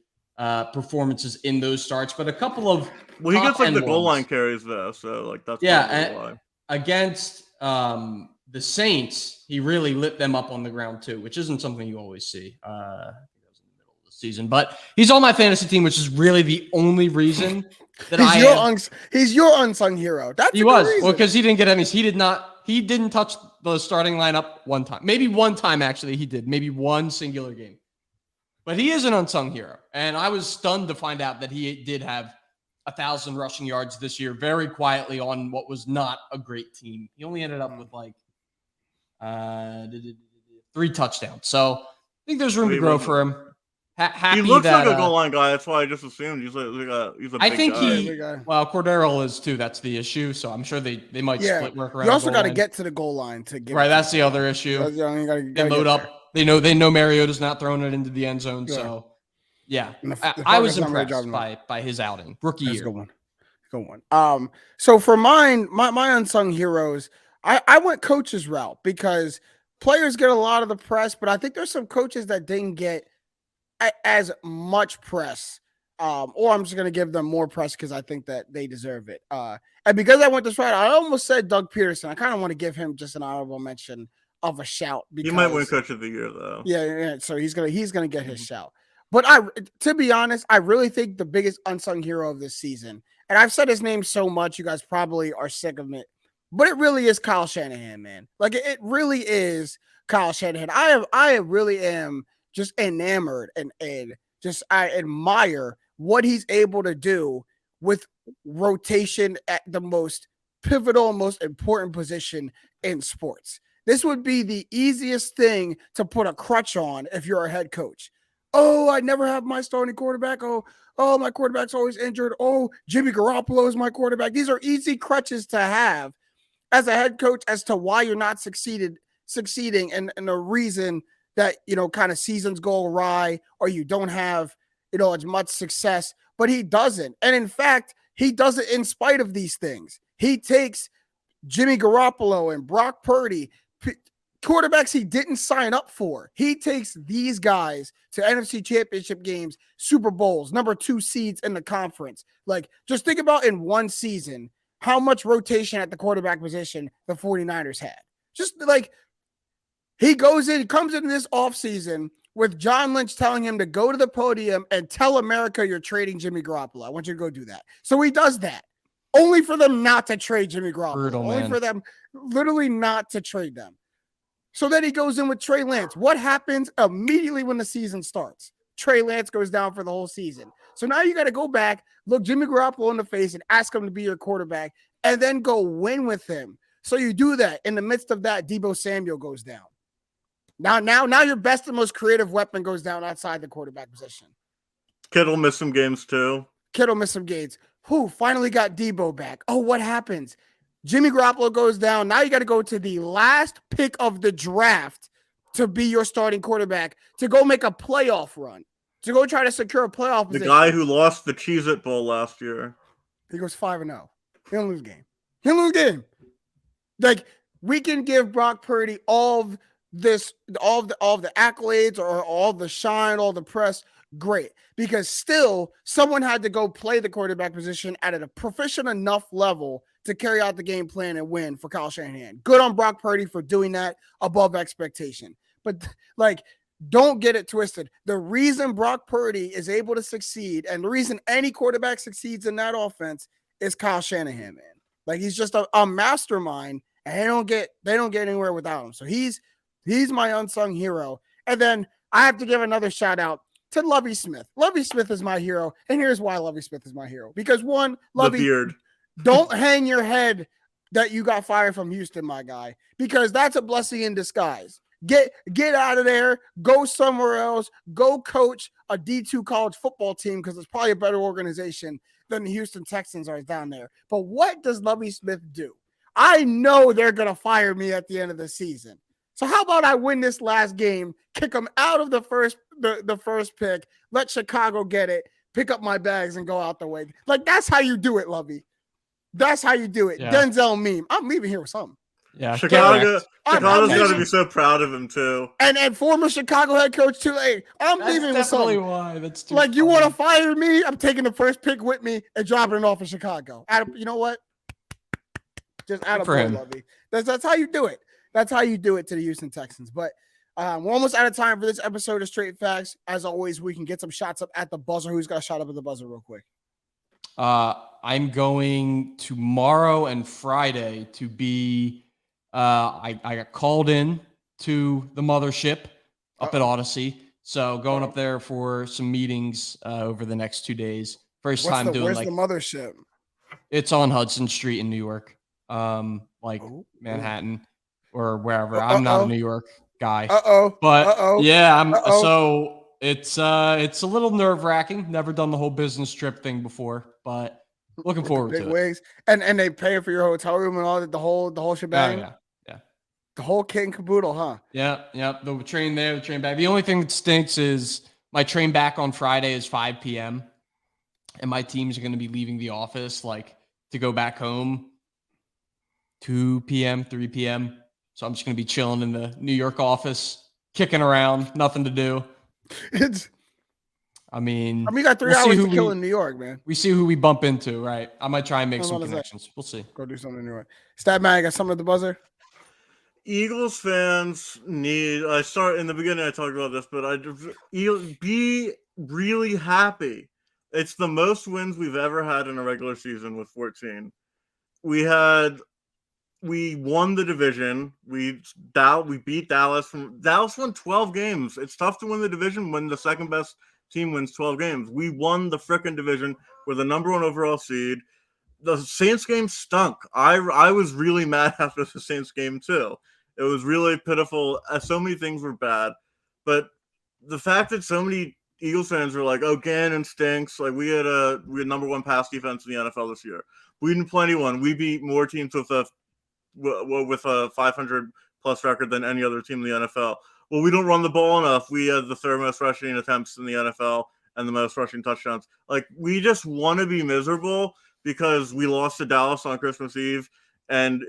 performances in those starts, but a couple of he gets like the goal line carries though, so like that's why. Against the Saints, he really lit them up on the ground too, which isn't something you always see. I think that was in the middle of the season, but he's on my fantasy team, which is really the only reason that he's your unsung hero. He was because he didn't get any. He didn't touch the starting lineup one time. Maybe one time actually he did. Maybe one singular game. But he is an unsung hero, and I was stunned to find out that he did have 1,000 rushing yards this year, very quietly on what was not a great team. He only ended up with like 3 touchdowns. So I think there's room to grow for him. He looks like a goal line guy. That's why I just assumed he's a big guy. Well, Cordero is too. That's the issue. So I'm sure they might split work around. You also got to get to the goal line to get right. That's the other issue. They load up. They know Mariota's not throwing it into the end zone. Yeah. So yeah, I was impressed by his outing. Rookie year. Good one. So for mine, my unsung heroes, I went coach's route because players get a lot of the press, but I think there's some coaches that didn't get as much press, or I'm just going to give them more press because I think that they deserve it. And because I went this route, I almost said Doug Peterson. I kind of want to give him just an honorable mention of a shout. Because, he might win Coach of the Year, though. Yeah. So he's gonna get his shout. But to be honest, I really think the biggest unsung hero of this season, and I've said his name so much, you guys probably are sick of it, but it really is Kyle Shanahan, man. Like it really is Kyle Shanahan. I really am just enamored and just I admire what he's able to do with rotation at the most pivotal, most important position in sports. This would be the easiest thing to put a crutch on if you're a head coach. Oh, I never have my starting quarterback. Oh, my quarterback's always injured. Oh, Jimmy Garoppolo is my quarterback. These are easy crutches to have as a head coach as to why you're not succeeding and the reason that, kind of seasons go awry or you don't have, as much success, but he doesn't. And in fact, he does it in spite of these things. He takes Jimmy Garoppolo and Brock Purdy, quarterbacks he didn't sign up for. He takes these guys to NFC championship games, Super Bowls, number 2 seeds in the conference. Like, just think about in one season, how much rotation at the quarterback position the 49ers had. Just like, he comes into this offseason with John Lynch telling him to go to the podium and tell America you're trading Jimmy Garoppolo. I want you to go do that. So he does that. Only for them not to trade Jimmy Garoppolo. Only for them literally not to trade them. So then he goes in with Trey Lance. What happens immediately when the season starts? Trey Lance goes down for the whole season. So now you got to go back, look Jimmy Garoppolo in the face and ask him to be your quarterback and then go win with him. So you do that. In the midst of that, Deebo Samuel goes down. Now your best and most creative weapon goes down outside the quarterback position. Kittle missed some games too. Who finally got Deebo back? Oh, what happens? Jimmy Garoppolo goes down. Now you got to go to the last pick of the draft to be your starting quarterback, to go make a playoff run, to go try to secure a playoff position. The guy who lost the Cheez-It Bowl last year. He goes 5-0. He don't lose a game. Like, we can give Brock Purdy all the accolades or all the shine, all the press. Great. Because still someone had to go play the quarterback position at a proficient enough level to carry out the game plan and win for Kyle Shanahan. Good on Brock Purdy for doing that above expectation. But don't get it twisted. The reason Brock Purdy is able to succeed and the reason any quarterback succeeds in that offense is Kyle Shanahan, man. Like, he's just a mastermind, and they don't get anywhere without him. So he's my unsung hero. And then I have to give another shout out to Lovie Smith. Lovie Smith is my hero, and here's why Lovie Smith is my hero. Because one, Lovie, the beard. Don't hang your head that you got fired from Houston, my guy, because that's a blessing in disguise. Get out of there, go somewhere else, go coach a D2 college football team because it's probably a better organization than the Houston Texans are down there. But what does Lovie Smith do? I know they're going to fire me at the end of the season. So how about I win this last game, kick them out of the first pick, let Chicago get it, pick up my bags and go out the way. Like, that's how you do it, Lovie. That's how you do it. Yeah. Denzel meme. I'm leaving here with something. Yeah, Chicago's got to be so proud of him too. And former Chicago head coach too. Hey, I'm leaving with something. Why. That's too like funny. You want to fire me? I'm taking the first pick with me and dropping it off in Chicago. You know what? Just out of board, Lovie. That's how you do it. That's how you do it to the Houston Texans. But we're almost out of time for this episode of Straight Facts. As always, we can get some shots up at the buzzer. Who's got a shot up at the buzzer real quick? I'm going tomorrow and Friday to be I got called in to the mothership up at Odyssey. So going up there for some meetings over the next 2 days. Where's the mothership? It's on Hudson Street in New York. Manhattan or wherever. I'm not a New York guy. Yeah, so it's a little nerve-wracking. Never done the whole business trip thing before, but looking forward to it. And they pay for your hotel room and all that, the whole shebang. Yeah. The whole kit and caboodle, huh? Yeah. The train there, the train back. The only thing that stinks is my train back on Friday is 5 p.m. and my team's going to be leaving the office to go back home 2 p.m., 3 p.m. So I'm just going to be chilling in the New York office, kicking around, nothing to do. You got 3 hours to kill in New York, man. We see who we bump into, right? I might try and make some connections. We'll see. Go do something in New York. Stat man, I got something at the buzzer. Eagles fans need. I talked about this, but be really happy. It's the most wins we've ever had in a regular season with 14. We won the division. We beat Dallas. Dallas won 12 games. It's tough to win the division when the second best team wins 12 games. We won the frickin' division. We're the number 1 overall seed. The Saints game stunk. I was really mad after the Saints game too. It was really pitiful. So many things were bad. But the fact that so many Eagles fans were like, "Oh, Gannon stinks." Like we had number 1 pass defense in the NFL this year. We didn't play anyone. We beat more teams with a 500 plus record than any other team in the NFL. Well, we don't run the ball enough. We had the 3rd most rushing attempts in the NFL and the most rushing touchdowns. Like we just want to be miserable because we lost to Dallas on Christmas Eve, and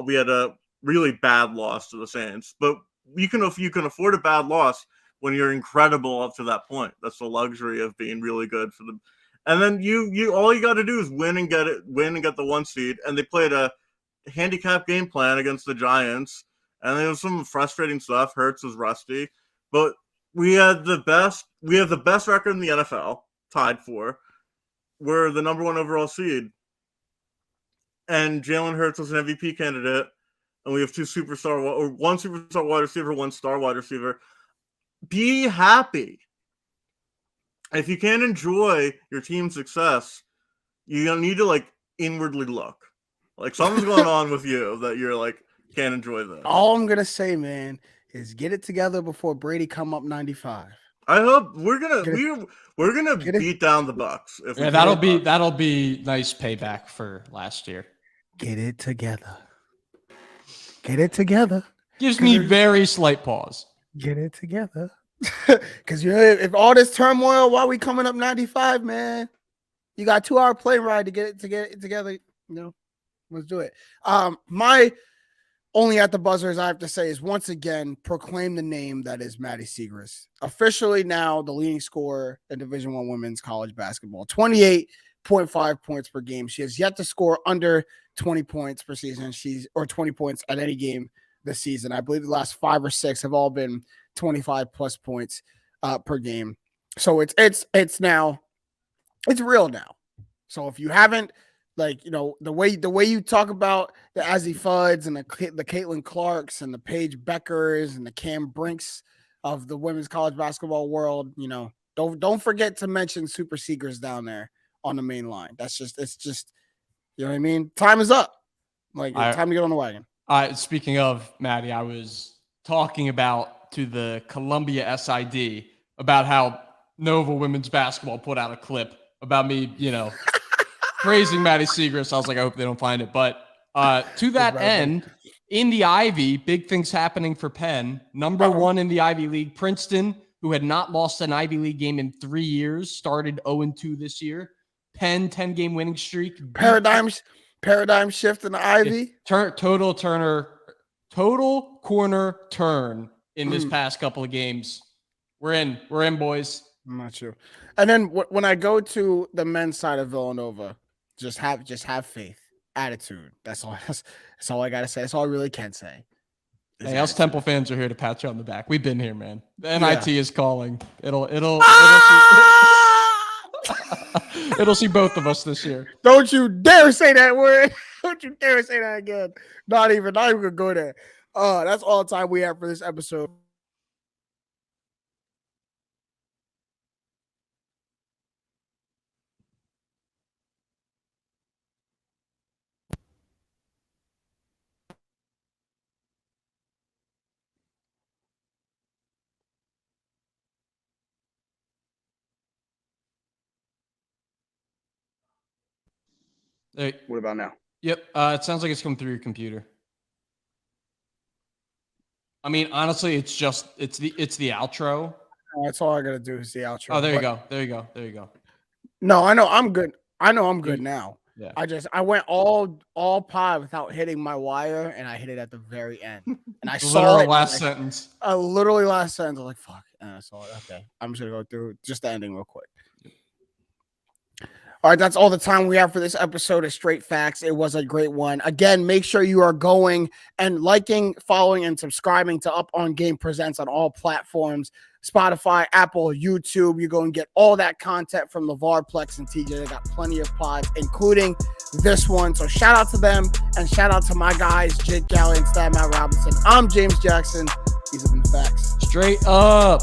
we had a really bad loss to the Saints. But you can afford a bad loss when you're incredible up to that point. That's the luxury of being really good for them. And then you all you got to do is win and get the 1 seed. And they played a handicap game plan against the Giants, and there was some frustrating stuff. Hurts was rusty, but we have the best record in the NFL, tied for. We're the number 1 overall seed, and Jalen Hurts was an MVP candidate, and we have 1 superstar wide receiver, 1 star wide receiver. Be happy. If you can't enjoy your team's success, you don't need to inwardly look. Something's going on with you that you're can't enjoy this. All I'm gonna say, man, is get it together before Brady come up 95. I hope we're gonna beat down the Bucs. That'll be nice payback for last year. Get it together. Get it together. Gives me very slight pause. Get it together. Because if all this turmoil while we coming up 95, man, you got 2-hour plane ride to get it together. Let's do it. My only at the buzzers I have to say is once again proclaim the name that is Maddie Siegrist. Officially now the leading scorer in Division I women's college basketball. 28.5 points per game. She has yet to score under 20 points per season. 20 points at any game this season. I believe the last 5 or 6 have all been 25 plus points per game. So it's now, it's real now. So if you haven't, the way you talk about the Azzy Fudds and the Caitlin Clarks and the Paige Beckers and the Cam Brinks of the women's college basketball world. You know, don't forget to mention Super Seekers down there on the main line. It's just, you know what I mean? Time is up. Like, time to get on the wagon. Speaking of, Maddie, I was talking to the Columbia SID about how Nova women's basketball put out a clip about me, you know, praising Maddie Siegrist. I was like, I hope they don't find it. But to that end, in the Ivy, big things happening for Penn. Number one in the Ivy League, Princeton, who had not lost an Ivy League game in 3 years, started 0-2 this year. Penn, 10-game winning streak. Paradigm shift in the Ivy. Total corner turn in this past couple of games. We're in, boys. I'm not sure. And then when I go to the men's side of Villanova, just have faith, attitude. That's all I gotta say. That's all I really can say. Hey, us Temple fans are here to pat you on the back. We've been here, man. The NIT is calling. It'll see both of us this year. Don't you dare say that word. Don't you dare say that again. Not even gonna go there. That's all the time we have for this episode. Hey. What about now? Yep. It sounds like it's coming through your computer. I mean, honestly, it's the outro. That's all I gotta do is the outro. Oh, there you go. No, I know I'm good. I'm good now. Yeah. I went all pod without hitting my wire, and I hit it at the very end. And I saw literal it. Last sentence. Literally last sentence. I was like, fuck. And I saw it. Okay. I'm just gonna go through just the ending real quick. All right, that's all the time we have for this episode of Straight Facts. It was a great one. Again, make sure you are going and liking, following, and subscribing to Up On Game Presents on all platforms, Spotify, Apple, YouTube. You go and get all that content from LeVar, Plex, and TJ. They got plenty of pods, including this one. So shout out to them, and shout out to my guys, Jake Galley and Stab Matt Robinson. I'm James Jackson. These have been the facts. Straight up.